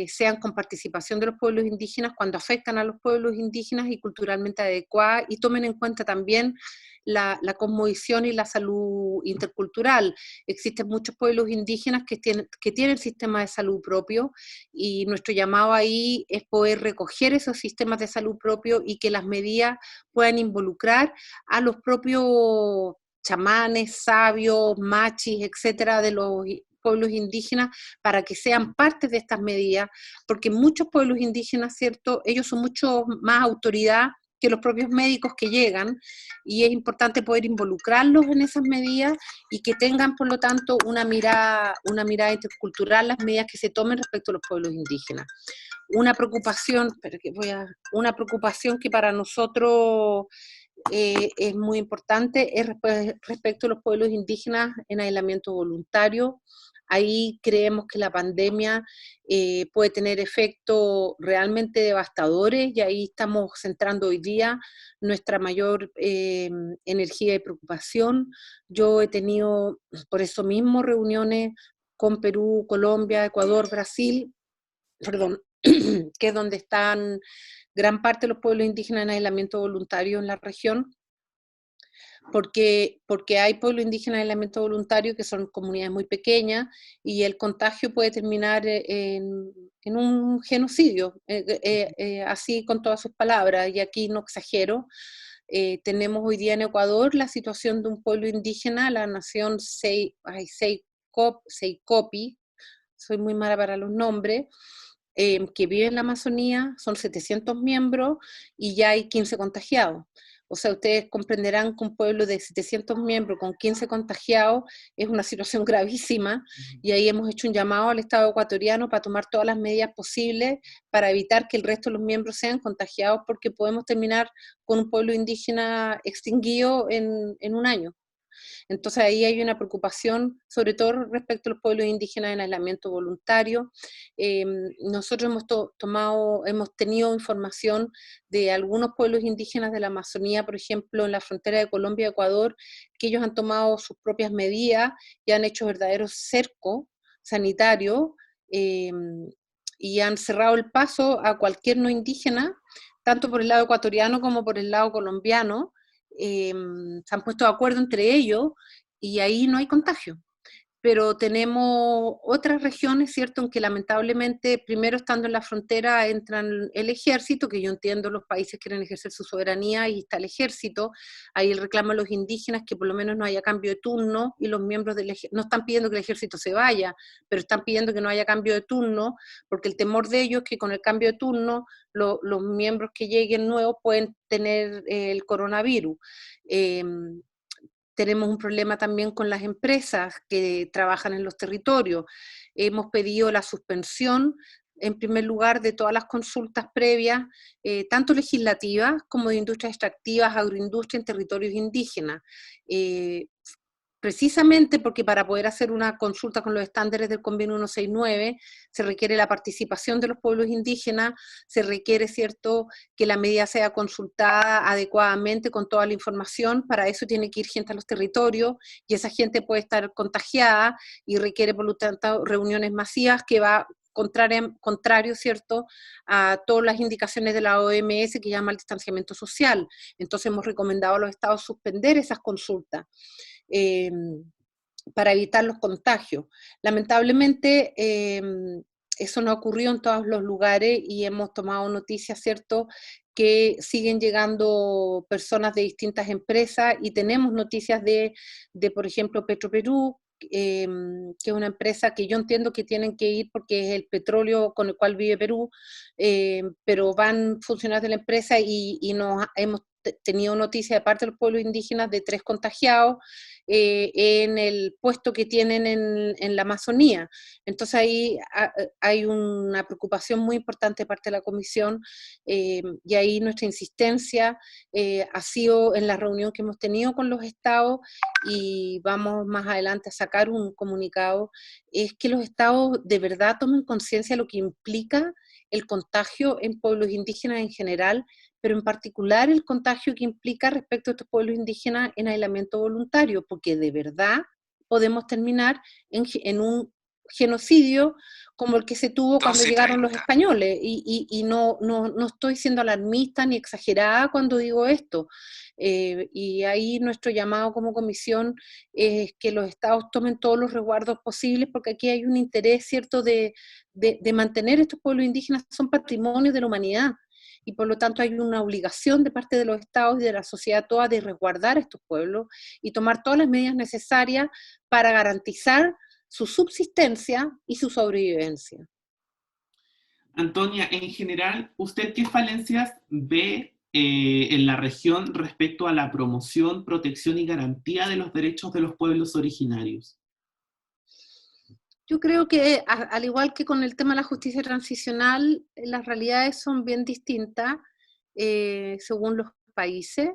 sean con participación de los pueblos indígenas cuando afectan a los pueblos indígenas y culturalmente adecuadas, y tomen en cuenta también la cosmovisión y la salud intercultural. Existen muchos pueblos indígenas que tienen sistema de salud propio, y nuestro llamado ahí es poder recoger esos sistemas de salud propio y que las medidas puedan involucrar a los propios chamanes, sabios, machis, etcétera, de los pueblos indígenas, para que sean parte de estas medidas, porque muchos pueblos indígenas, ¿cierto?, ellos son mucho más autoridad que los propios médicos que llegan, y es importante poder involucrarlos en esas medidas y que tengan, por lo tanto, una mirada intercultural, las medidas que se tomen respecto a los pueblos indígenas. Una preocupación que para nosotros es muy importante es respecto a los pueblos indígenas en aislamiento voluntario. Ahí creemos que la pandemia puede tener efectos realmente devastadores, y ahí estamos centrando hoy día nuestra mayor energía y preocupación. Yo he tenido, por eso mismo, reuniones con Perú, Colombia, Ecuador, Brasil, perdón, que es donde están gran parte de los pueblos indígenas en aislamiento voluntario en la región, porque hay pueblos indígenas en aislamiento voluntario que son comunidades muy pequeñas, y el contagio puede terminar en un genocidio, así con todas sus palabras, y aquí no exagero. Tenemos hoy día en Ecuador la situación de un pueblo indígena, la nación Seikopi, soy muy mala para los nombres, que vive en la Amazonía, son 700 miembros y ya hay 15 contagiados. O sea, ustedes comprenderán que un pueblo de 700 miembros con 15 contagiados es una situación gravísima, y ahí hemos hecho un llamado al Estado ecuatoriano para tomar todas las medidas posibles para evitar que el resto de los miembros sean contagiados, porque podemos terminar con un pueblo indígena extinguido en un año. Entonces ahí hay una preocupación, sobre todo respecto a los pueblos indígenas en aislamiento voluntario. Nosotros hemos tenido información de algunos pueblos indígenas de la Amazonía, por ejemplo, en la frontera de Colombia y Ecuador, que ellos han tomado sus propias medidas y han hecho verdaderos cercos sanitarios, y han cerrado el paso a cualquier no indígena, tanto por el lado ecuatoriano como por el lado colombiano. Se han puesto de acuerdo entre ellos y ahí no hay contagio. Pero tenemos otras regiones, ¿cierto?, en que lamentablemente, primero estando en la frontera, entran el ejército, que yo entiendo los países quieren ejercer su soberanía, y está el ejército, ahí el reclamo a los indígenas que por lo menos no haya cambio de turno, y los miembros del ejército, no están pidiendo que el ejército se vaya, pero están pidiendo que no haya cambio de turno, porque el temor de ellos es que con el cambio de turno, los miembros que lleguen nuevos pueden tener el coronavirus. Tenemos un problema también con las empresas que trabajan en los territorios. Hemos pedido la suspensión, en primer lugar, de todas las consultas previas, tanto legislativas como de industrias extractivas, agroindustria en territorios indígenas. Precisamente porque para poder hacer una consulta con los estándares del Convenio 169 se requiere la participación de los pueblos indígenas, se requiere, ¿cierto?, que la medida sea consultada adecuadamente con toda la información. Para eso tiene que ir gente a los territorios, y esa gente puede estar contagiada y requiere, por lo tanto, reuniones masivas, que va contrario, ¿cierto?, a todas las indicaciones de la OMS, que llama el distanciamiento social. Entonces hemos recomendado a los estados suspender esas consultas para evitar los contagios. Lamentablemente, eso no ha ocurrido en todos los lugares, y hemos tomado noticias, ¿cierto?, que siguen llegando personas de distintas empresas, y tenemos noticias de por ejemplo, Petroperú, que es una empresa que yo entiendo que tienen que ir porque es el petróleo con el cual vive Perú, pero van funcionarios de la empresa y nos hemos tenido noticia de parte de los pueblos indígenas de 3 contagiados en el puesto que tienen en la Amazonía. Entonces ahí hay una preocupación muy importante de parte de la Comisión, y ahí nuestra insistencia ha sido en la reunión que hemos tenido con los estados, y vamos más adelante a sacar un comunicado, es que los estados de verdad tomen conciencia de lo que implica el contagio en pueblos indígenas en general, pero en particular el contagio que implica respecto a estos pueblos indígenas en aislamiento voluntario, porque de verdad podemos terminar en un genocidio como el que se tuvo cuando llegaron los españoles, y no estoy siendo alarmista ni exagerada cuando digo esto, y ahí nuestro llamado como comisión es que los estados tomen todos los resguardos posibles, porque aquí hay un interés, ¿cierto?, de mantener estos pueblos indígenas, son patrimonio de la humanidad, y por lo tanto hay una obligación de parte de los estados y de la sociedad toda de resguardar a estos pueblos y tomar todas las medidas necesarias para garantizar su subsistencia y su sobrevivencia. Antonia, en general, ¿usted qué falencias ve en la región respecto a la promoción, protección y garantía de los derechos de los pueblos originarios? Yo creo que, al igual que con el tema de la justicia transicional, las realidades son bien distintas según los países.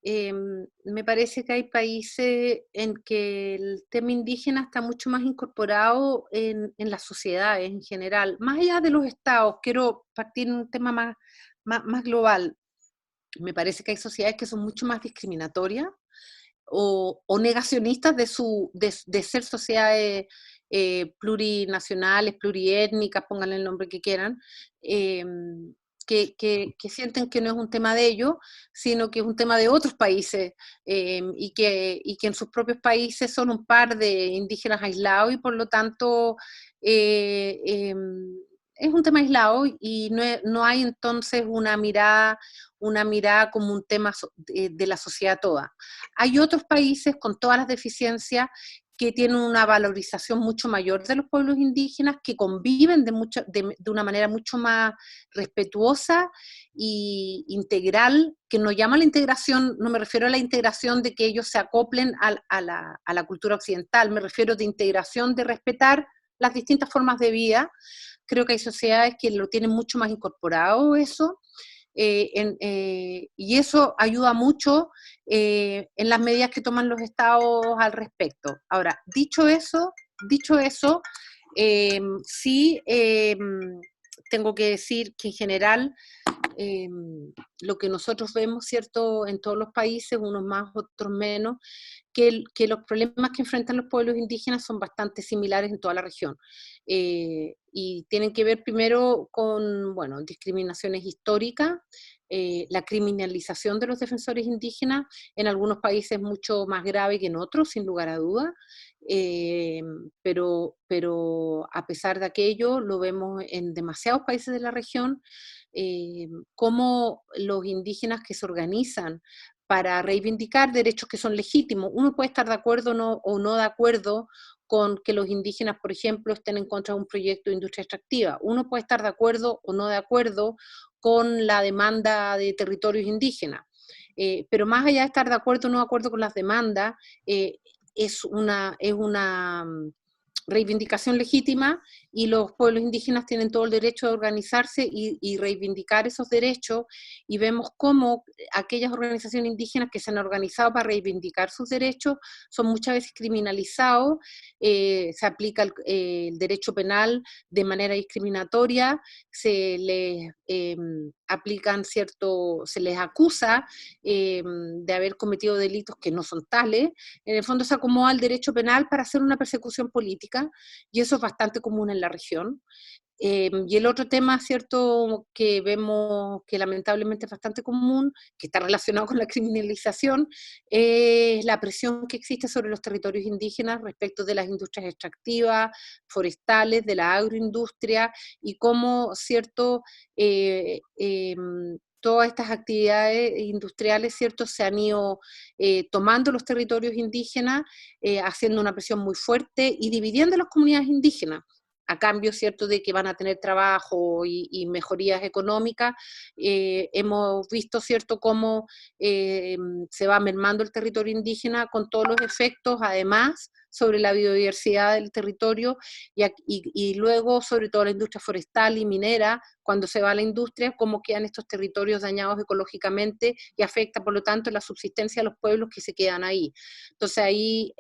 Me parece que hay países en que el tema indígena está mucho más incorporado en las sociedades en general. Más allá de los estados, quiero partir de un tema más global. Me parece que hay sociedades que son mucho más discriminatorias o negacionistas de ser sociedades plurinacionales, pluriétnicas, pónganle el nombre que quieran, que sienten que no es un tema de ellos, sino que es un tema de otros países, y que en sus propios países son un par de indígenas aislados, y por lo tanto es un tema aislado, y no hay entonces una mirada como un tema de la sociedad toda. Hay otros países con todas las deficiencias que tienen una valorización mucho mayor de los pueblos indígenas, que conviven de una manera mucho más respetuosa e integral, que no llama la integración, no me refiero a la integración de que ellos se acoplen a la cultura occidental, me refiero de integración, de respetar las distintas formas de vida. Creo que hay sociedades que lo tienen mucho más incorporado eso, y eso ayuda mucho en las medidas que toman los estados al respecto. Ahora, dicho eso, sí tengo que decir que en general lo que nosotros vemos, ¿cierto?, en todos los países, unos más, otros menos, que los problemas que enfrentan los pueblos indígenas son bastante similares en toda la región. Y tienen que ver primero con, bueno, discriminaciones históricas, la criminalización de los defensores indígenas, en algunos países mucho más grave que en otros, sin lugar a dudas, pero a pesar de aquello, lo vemos en demasiados países de la región, cómo los indígenas que se organizan para reivindicar derechos que son legítimos. Uno puede estar de acuerdo o no de acuerdo con que los indígenas, por ejemplo, estén en contra de un proyecto de industria extractiva. Uno puede estar de acuerdo o no de acuerdo con la demanda de territorios indígenas. Pero más allá de estar de acuerdo o no de acuerdo con las demandas, es una reivindicación legítima, y los pueblos indígenas tienen todo el derecho de organizarse y reivindicar esos derechos, y vemos cómo aquellas organizaciones indígenas que se han organizado para reivindicar sus derechos son muchas veces criminalizados, se aplica el derecho penal de manera discriminatoria, se les aplican se les acusa de haber cometido delitos que no son tales. En el fondo se acomoda el derecho penal para hacer una persecución política, y eso es bastante común en la región. Y el otro tema, ¿cierto?, que vemos que lamentablemente es bastante común, que está relacionado con la criminalización, es la presión que existe sobre los territorios indígenas respecto de las industrias extractivas, forestales, de la agroindustria, y cómo, ¿cierto?, todas estas actividades industriales, ¿cierto?, se han ido tomando los territorios indígenas, haciendo una presión muy fuerte y dividiendo las comunidades indígenas, a cambio, ¿cierto?, de que van a tener trabajo y mejorías económicas. Hemos visto, ¿cierto?, cómo se va mermando el territorio indígena con todos los efectos, además, sobre la biodiversidad del territorio, y luego, sobre todo, la industria forestal y minera. Cuando se va a la industria, cómo quedan estos territorios dañados ecológicamente, y afecta, por lo tanto, la subsistencia de los pueblos que se quedan ahí. Entonces ahí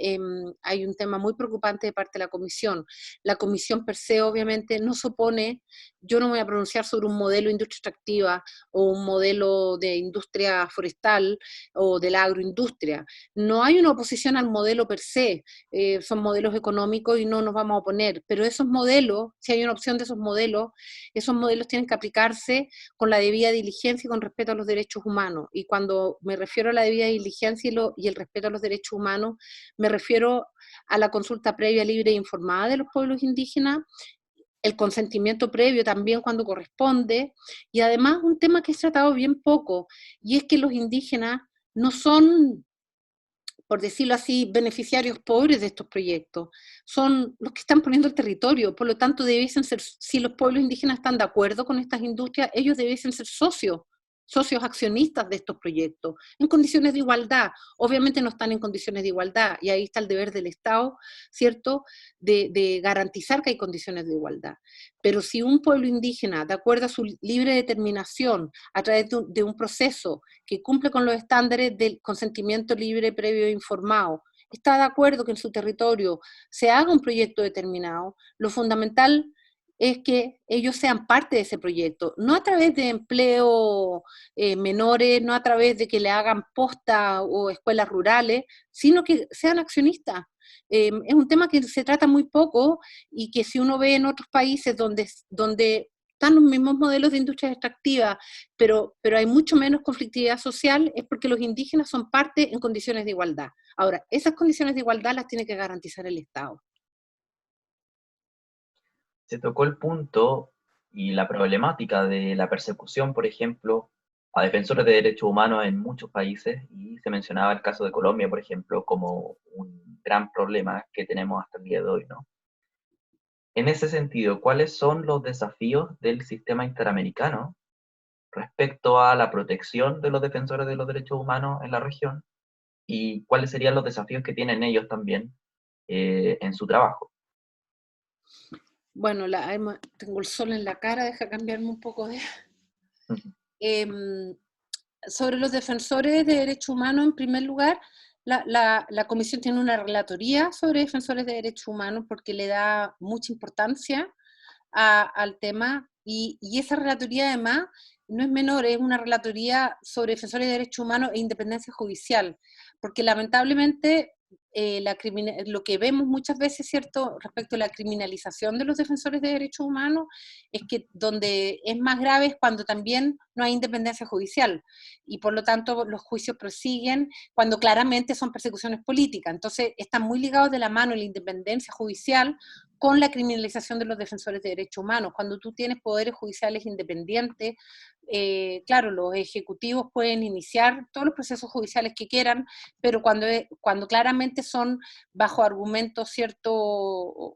hay un tema muy preocupante de parte de la Comisión. La Comisión per se, obviamente, no se opone. Yo no me voy a pronunciar sobre un modelo de industria extractiva o un modelo de industria forestal o de la agroindustria. No hay una oposición al modelo per se, son modelos económicos y no nos vamos a oponer, pero esos modelos, si hay una opción de esos modelos tienen que aplicarse con la debida diligencia y con respeto a los derechos humanos. Y cuando me refiero a la debida diligencia y el respeto a los derechos humanos, me refiero a la consulta previa, libre e informada de los pueblos indígenas, el consentimiento previo también cuando corresponde, y además un tema que es tratado bien poco, y es que los indígenas no son, por decirlo así, beneficiarios pobres de estos proyectos, son los que están poniendo el territorio. Por lo tanto, debiesen ser, si los pueblos indígenas están de acuerdo con estas industrias, ellos debiesen ser socios accionistas de estos proyectos, en condiciones de igualdad. Obviamente no están en condiciones de igualdad, y ahí está el deber del Estado, ¿cierto?, de garantizar que hay condiciones de igualdad. Pero si un pueblo indígena, de acuerdo a su libre determinación, a través de un proceso que cumple con los estándares del consentimiento libre, previo e informado, está de acuerdo que en su territorio se haga un proyecto determinado, lo fundamental es que ellos sean parte de ese proyecto, no a través de empleo menores, no a través de que le hagan posta o escuelas rurales, sino que sean accionistas. Es un tema que se trata muy poco, y que si uno ve en otros países donde están los mismos modelos de industria extractiva, pero hay mucho menos conflictividad social, es porque los indígenas son parte en condiciones de igualdad. Ahora, esas condiciones de igualdad las tiene que garantizar el Estado. Se tocó el punto y la problemática de la persecución, por ejemplo, a defensores de derechos humanos en muchos países, y se mencionaba el caso de Colombia, por ejemplo, como un gran problema que tenemos hasta el día de hoy, ¿no? En ese sentido, ¿cuáles son los desafíos del sistema interamericano respecto a la protección de los defensores de los derechos humanos en la región? ¿Y cuáles serían los desafíos que tienen ellos también en su trabajo? Bueno, tengo el sol en la cara, deja cambiarme un poco de... Sobre los defensores de derechos humanos, en primer lugar, la Comisión tiene una relatoría sobre defensores de derechos humanos porque le da mucha importancia al tema, y esa relatoría además no es menor, es una relatoría sobre defensores de derechos humanos e independencia judicial, porque lamentablemente lo que vemos muchas veces, ¿cierto?, respecto a la criminalización de los defensores de derechos humanos, es que donde es más grave es cuando también no hay independencia judicial, y por lo tanto los juicios prosiguen cuando claramente son persecuciones políticas. Entonces están muy ligados de la mano la independencia judicial con la criminalización de los defensores de derechos humanos. Cuando tú tienes poderes judiciales independientes, claro, los ejecutivos pueden iniciar todos los procesos judiciales que quieran, pero cuando claramente son bajo argumentos, ¿cierto?,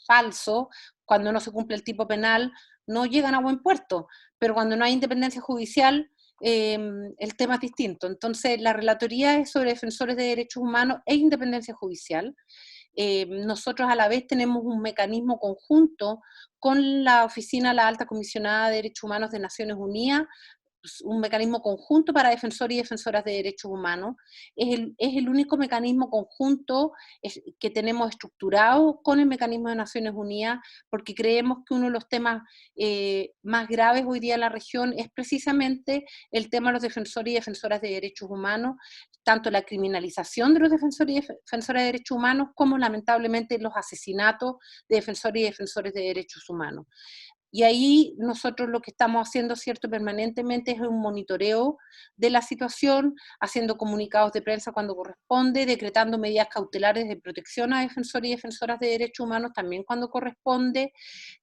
falsos, cuando no se cumple el tipo penal, no llegan a buen puerto, pero cuando no hay independencia judicial, el tema es distinto. Entonces, la relatoría es sobre defensores de derechos humanos e independencia judicial. Nosotros a la vez tenemos un mecanismo conjunto con la Oficina de la Alta Comisionada de Derechos Humanos de Naciones Unidas, un mecanismo conjunto para defensores y defensoras de derechos humanos. Es el único mecanismo conjunto que tenemos estructurado con el mecanismo de Naciones Unidas, porque creemos que uno de los temas más graves hoy día en la región es precisamente el tema de los defensores y defensoras de derechos humanos, tanto la criminalización de los defensores y defensoras de derechos humanos, como lamentablemente los asesinatos de defensores y defensores de derechos humanos. Y ahí nosotros lo que estamos haciendo, ¿cierto?, permanentemente es un monitoreo de la situación, haciendo comunicados de prensa cuando corresponde, decretando medidas cautelares de protección a defensores y defensoras de derechos humanos también cuando corresponde.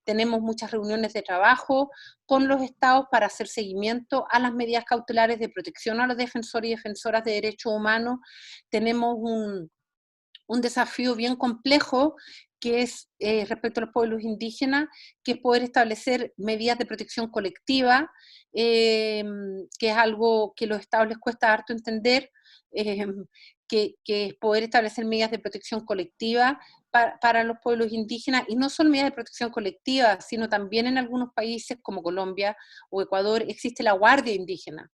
Tenemos muchas reuniones de trabajo con los estados para hacer seguimiento a las medidas cautelares de protección a los defensores y defensoras de derechos humanos. Tenemos un desafío bien complejo que es respecto a los pueblos indígenas, que es poder establecer medidas de protección colectiva, que es algo que a los estados les cuesta harto entender, eh, que es poder establecer medidas de protección colectiva para los pueblos indígenas, y no solo medidas de protección colectiva, sino también en algunos países como Colombia o Ecuador existe la Guardia Indígena.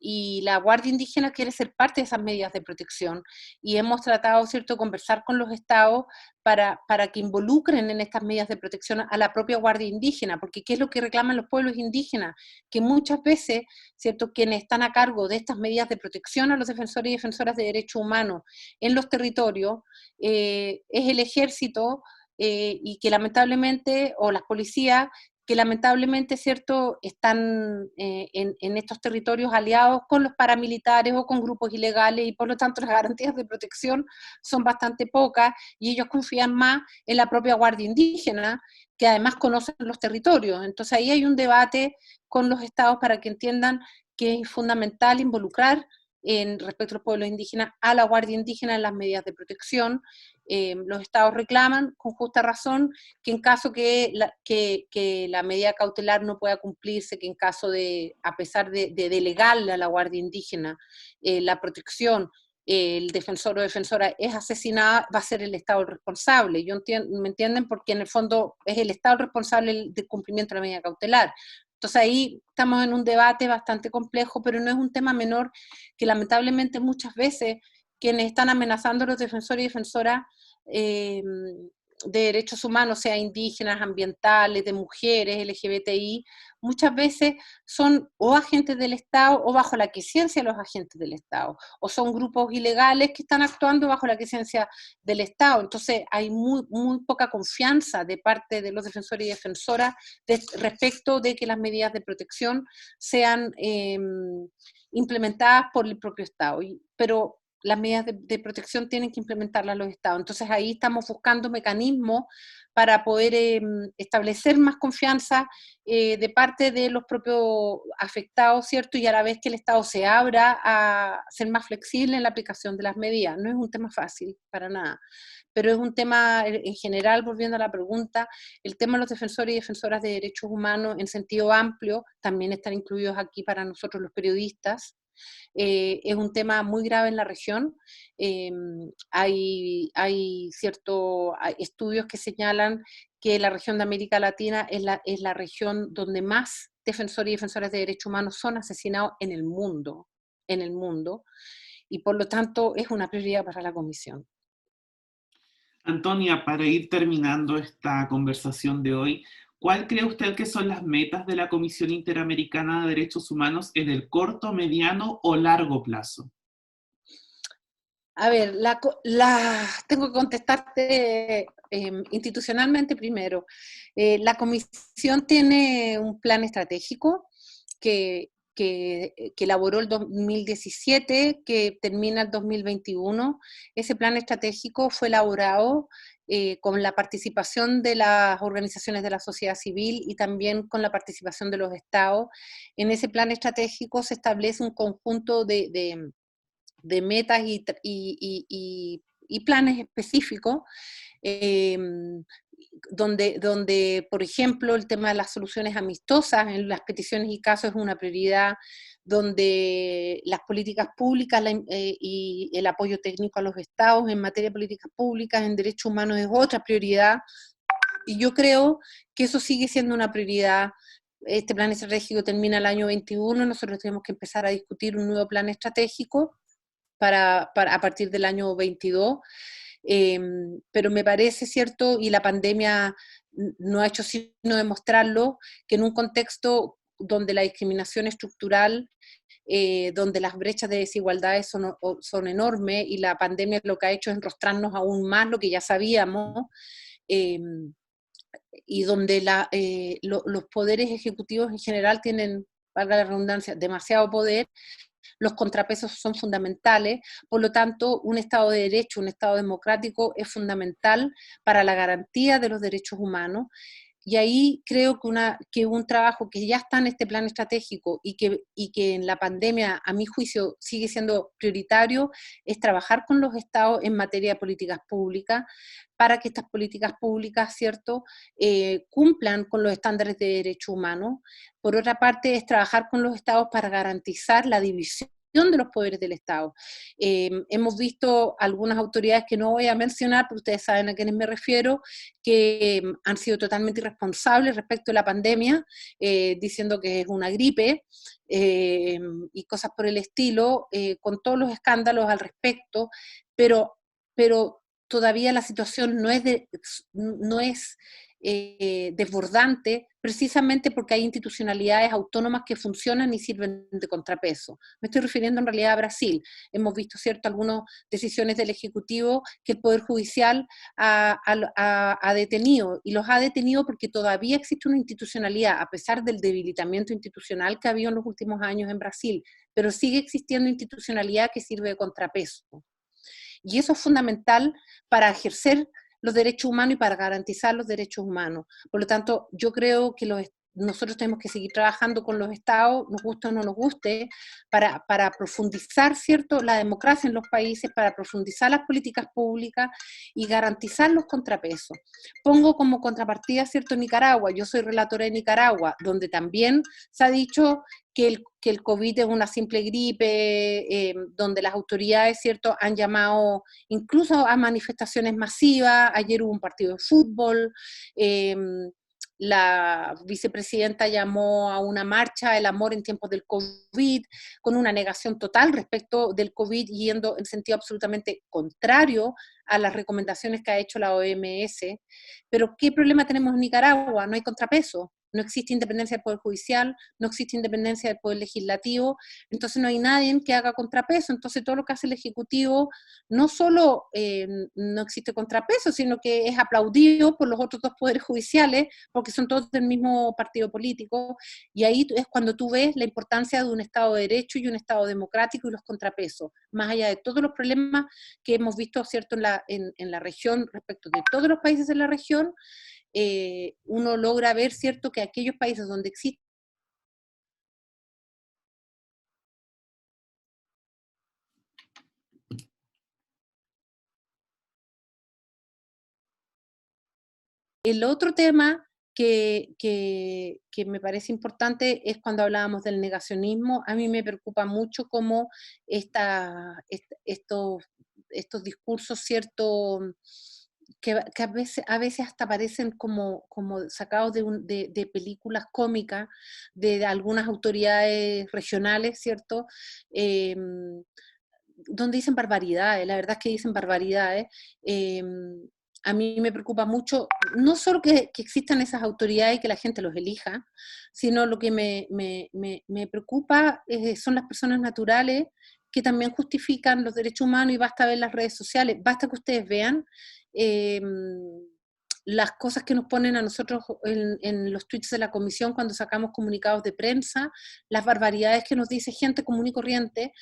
Y la Guardia Indígena quiere ser parte de esas medidas de protección, y hemos tratado, ¿cierto?, de conversar con los estados para que involucren en estas medidas de protección a la propia Guardia Indígena, porque ¿qué es lo que reclaman los pueblos indígenas? Que muchas veces, ¿cierto?, quienes están a cargo de estas medidas de protección a los defensores y defensoras de derechos humanos en los territorios es el ejército, y que lamentablemente, o las policías, que lamentablemente, ¿cierto?, están en estos territorios aliados con los paramilitares o con grupos ilegales, y por lo tanto las garantías de protección son bastante pocas, y ellos confían más en la propia Guardia Indígena, que además conocen los territorios. Entonces ahí hay un debate con los estados para que entiendan que es fundamental involucrar respecto a los pueblos indígenas a la Guardia Indígena en las medidas de protección. Los estados reclaman con justa razón que en caso que la medida cautelar no pueda cumplirse, que en caso de, a pesar de delegarle a la Guardia Indígena la protección, el defensor o defensora es asesinada, va a ser el Estado el responsable. ¿Me entienden? Porque en el fondo es el Estado el responsable del cumplimiento de la medida cautelar. Entonces ahí estamos en un debate bastante complejo, pero no es un tema menor, que lamentablemente muchas veces quienes están amenazando a los defensores y defensoras de derechos humanos, sea indígenas, ambientales, de mujeres, LGBTI, muchas veces son o agentes del Estado o bajo la quiesencia de los agentes del Estado, o son grupos ilegales que están actuando bajo la quiesencia del Estado. Entonces hay muy poca confianza de parte de los defensores y defensoras respecto de que las medidas de protección sean implementadas por el propio Estado. Pero las medidas de protección tienen que implementarlas los estados. Entonces ahí estamos buscando mecanismos para poder establecer más confianza de parte de los propios afectados, ¿cierto? Y a la vez que el Estado se abra a ser más flexible en la aplicación de las medidas. No es un tema fácil, para nada, pero es un tema en general, volviendo a la pregunta, el tema de los defensores y defensoras de derechos humanos en sentido amplio, también están incluidos aquí para nosotros los periodistas. Es un tema muy grave en la región. Hay ciertos estudios que señalan que la región de América Latina es la región donde más defensores y defensoras de derechos humanos son asesinados en el mundo, y por lo tanto es una prioridad para la Comisión. Antonia, para ir terminando esta conversación de hoy, ¿Cuál cree usted que son las metas de la Comisión Interamericana de Derechos Humanos en el corto, mediano o largo plazo? A ver, tengo que contestarte institucionalmente primero. La comisión tiene un plan estratégico que elaboró el 2017, que termina el 2021. Ese plan estratégico fue elaborado con la participación de las organizaciones de la sociedad civil y también con la participación de los estados. En ese plan estratégico se establece un conjunto de metas y planes específicos, eh, donde, por ejemplo, el tema de las soluciones amistosas en las peticiones y casos es una prioridad, donde las políticas públicas y el apoyo técnico a los estados en materia de políticas públicas, en derechos humanos es otra prioridad, y yo creo que eso sigue siendo una prioridad. Este plan estratégico termina el año 21, nosotros tenemos que empezar a discutir un nuevo plan estratégico a partir del año 22, pero me parece cierto, y la pandemia no ha hecho sino demostrarlo, que en un contexto donde la discriminación estructural, donde las brechas de desigualdades son enormes, y la pandemia lo que ha hecho es enrostrarnos aún más lo que ya sabíamos, eh, y donde los poderes ejecutivos en general tienen, valga la redundancia, demasiado poder. Los contrapesos son fundamentales, por lo tanto, un Estado de Derecho, un Estado democrático es fundamental para la garantía de los derechos humanos, y ahí creo que un trabajo que ya está en este plan estratégico y que en la pandemia, a mi juicio, sigue siendo prioritario, es trabajar con los estados en materia de políticas públicas, para que estas políticas públicas, ¿cierto?, cumplan con los estándares de derechos humanos. Por otra parte, es trabajar con los estados para garantizar la división de los poderes del Estado. Hemos visto algunas autoridades que no voy a mencionar, pero ustedes saben a quiénes me refiero, que han sido totalmente irresponsables respecto a la pandemia, diciendo que es una gripe, y cosas por el estilo, con todos los escándalos al respecto, pero todavía la situación no es desbordante, precisamente porque hay institucionalidades autónomas que funcionan y sirven de contrapeso. Me estoy refiriendo en realidad a Brasil. Hemos visto, ¿cierto?, algunas decisiones del Ejecutivo que el Poder Judicial ha detenido, y los ha detenido porque todavía existe una institucionalidad, a pesar del debilitamiento institucional que ha habido en los últimos años en Brasil, pero sigue existiendo institucionalidad que sirve de contrapeso. Y eso es fundamental para ejercer los derechos humanos y para garantizar los derechos humanos. Por lo tanto, yo creo que nosotros tenemos que seguir trabajando con los estados, nos guste o no nos guste, para profundizar, ¿cierto?, la democracia en los países, para profundizar las políticas públicas y garantizar los contrapesos. Pongo como contrapartida, ¿cierto?, Nicaragua. Yo soy relatora de Nicaragua, donde también se ha dicho que el COVID es una simple gripe, donde las autoridades, ¿cierto?, han llamado incluso a manifestaciones masivas. Ayer hubo un partido de fútbol, la vicepresidenta llamó a una marcha, el amor en tiempos del COVID, con una negación total respecto del COVID, yendo en sentido absolutamente contrario a las recomendaciones que ha hecho la OMS. Pero ¿qué problema tenemos en Nicaragua? No hay contrapeso. No existe independencia del Poder Judicial, no existe independencia del Poder Legislativo, entonces no hay nadie que haga contrapeso. Entonces todo lo que hace el Ejecutivo no solo no existe contrapeso, sino que es aplaudido por los otros dos poderes judiciales, porque son todos del mismo partido político, y ahí es cuando tú ves la importancia de un Estado de Derecho y un Estado democrático y los contrapesos, más allá de todos los problemas que hemos visto, ¿cierto?, en la región, respecto de todos los países de la región. Uno logra ver, ¿cierto?, que aquellos países donde existe el otro tema que me parece importante es cuando hablábamos del negacionismo. A mí me preocupa mucho cómo estos discursos, ¿cierto?, que a veces hasta parecen como sacados de películas cómicas de algunas autoridades regionales, ¿cierto?, Eh, donde dicen barbaridades, la verdad es que dicen barbaridades, a mí me preocupa mucho, no solo que existan esas autoridades y que la gente los elija, sino lo que me preocupa son las personas naturales que también justifican los derechos humanos, y basta ver las redes sociales, basta que ustedes vean eh, las cosas que nos ponen a nosotros en los tweets de la comisión cuando sacamos comunicados de prensa, las barbaridades que nos dice gente común y corriente,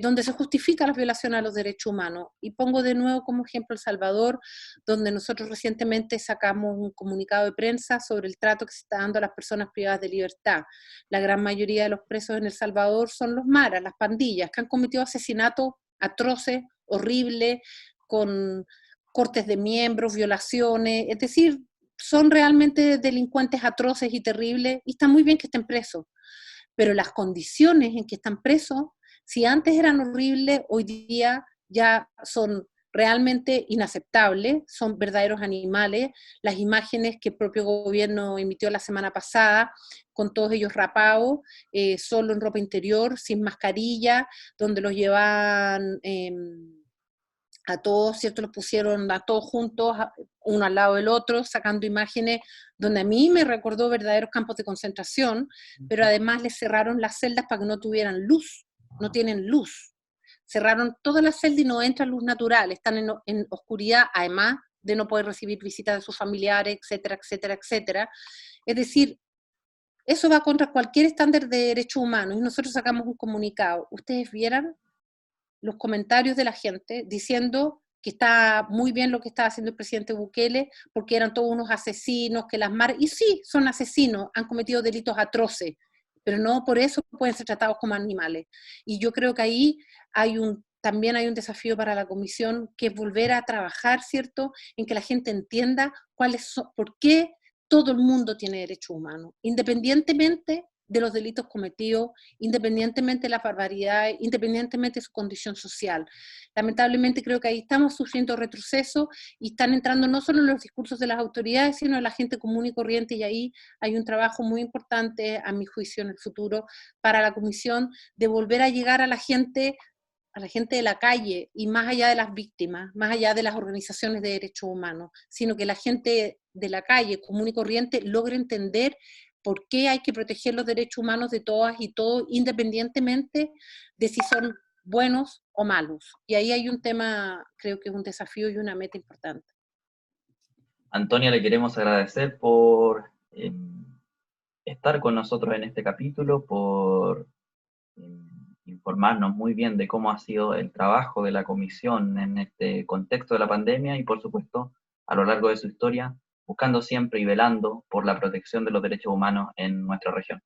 donde se justifica la violación a los derechos humanos. Y pongo de nuevo como ejemplo El Salvador, donde nosotros recientemente sacamos un comunicado de prensa sobre el trato que se está dando a las personas privadas de libertad. La gran mayoría de los presos en El Salvador son los maras, las pandillas, que han cometido asesinatos atroces, horribles, con cortes de miembros, violaciones, es decir, son realmente delincuentes atroces y terribles, y está muy bien que estén presos, pero las condiciones en que están presos, si antes eran horribles, hoy día ya son realmente inaceptables, son verdaderos animales. Las imágenes que el propio gobierno emitió la semana pasada, con todos ellos rapados, solo en ropa interior, sin mascarilla, donde los llevaban a todos, ¿cierto? Los pusieron a todos juntos, uno al lado del otro, sacando imágenes donde a mí me recordó verdaderos campos de concentración, pero además les cerraron las celdas para que no tuvieran luz, no tienen luz. Cerraron todas las celdas y no entra luz natural, están en oscuridad, además de no poder recibir visitas de sus familiares, etcétera, etcétera, etcétera. Es decir, eso va contra cualquier estándar de derechos humanos, y nosotros sacamos un comunicado. Ustedes vieran los comentarios de la gente diciendo que está muy bien lo que está haciendo el presidente Bukele, porque eran todos unos asesinos, que las maras, y sí, son asesinos, han cometido delitos atroces, pero no por eso pueden ser tratados como animales. Y yo creo que ahí también hay un desafío para la comisión, que es volver a trabajar, ¿cierto?, en que la gente entienda por qué todo el mundo tiene derechos humanos, independientemente de los delitos cometidos, independientemente de las barbaridades, independientemente de su condición social. Lamentablemente creo que ahí estamos sufriendo retroceso, y están entrando no solo en los discursos de las autoridades, sino en la gente común y corriente, y ahí hay un trabajo muy importante, a mi juicio, en el futuro, para la comisión, de volver a llegar a la gente de la calle, y más allá de las víctimas, más allá de las organizaciones de derechos humanos, sino que la gente de la calle, común y corriente, logre entender por qué hay que proteger los derechos humanos de todas y todos, independientemente de si son buenos o malos. Y ahí hay un tema, creo que es un desafío y una meta importante. Antonia, le queremos agradecer por estar con nosotros en este capítulo, por informarnos muy bien de cómo ha sido el trabajo de la comisión en este contexto de la pandemia, y por supuesto a lo largo de su historia, buscando siempre y velando por la protección de los derechos humanos en nuestra región.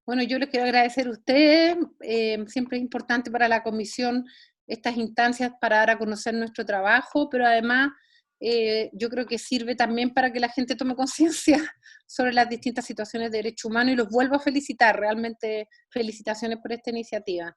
Bueno, yo les quiero agradecer a ustedes, siempre es importante para la comisión estas instancias para dar a conocer nuestro trabajo, pero además yo creo que sirve también para que la gente tome conciencia sobre las distintas situaciones de derechos humanos, y los vuelvo a felicitar, realmente felicitaciones por esta iniciativa.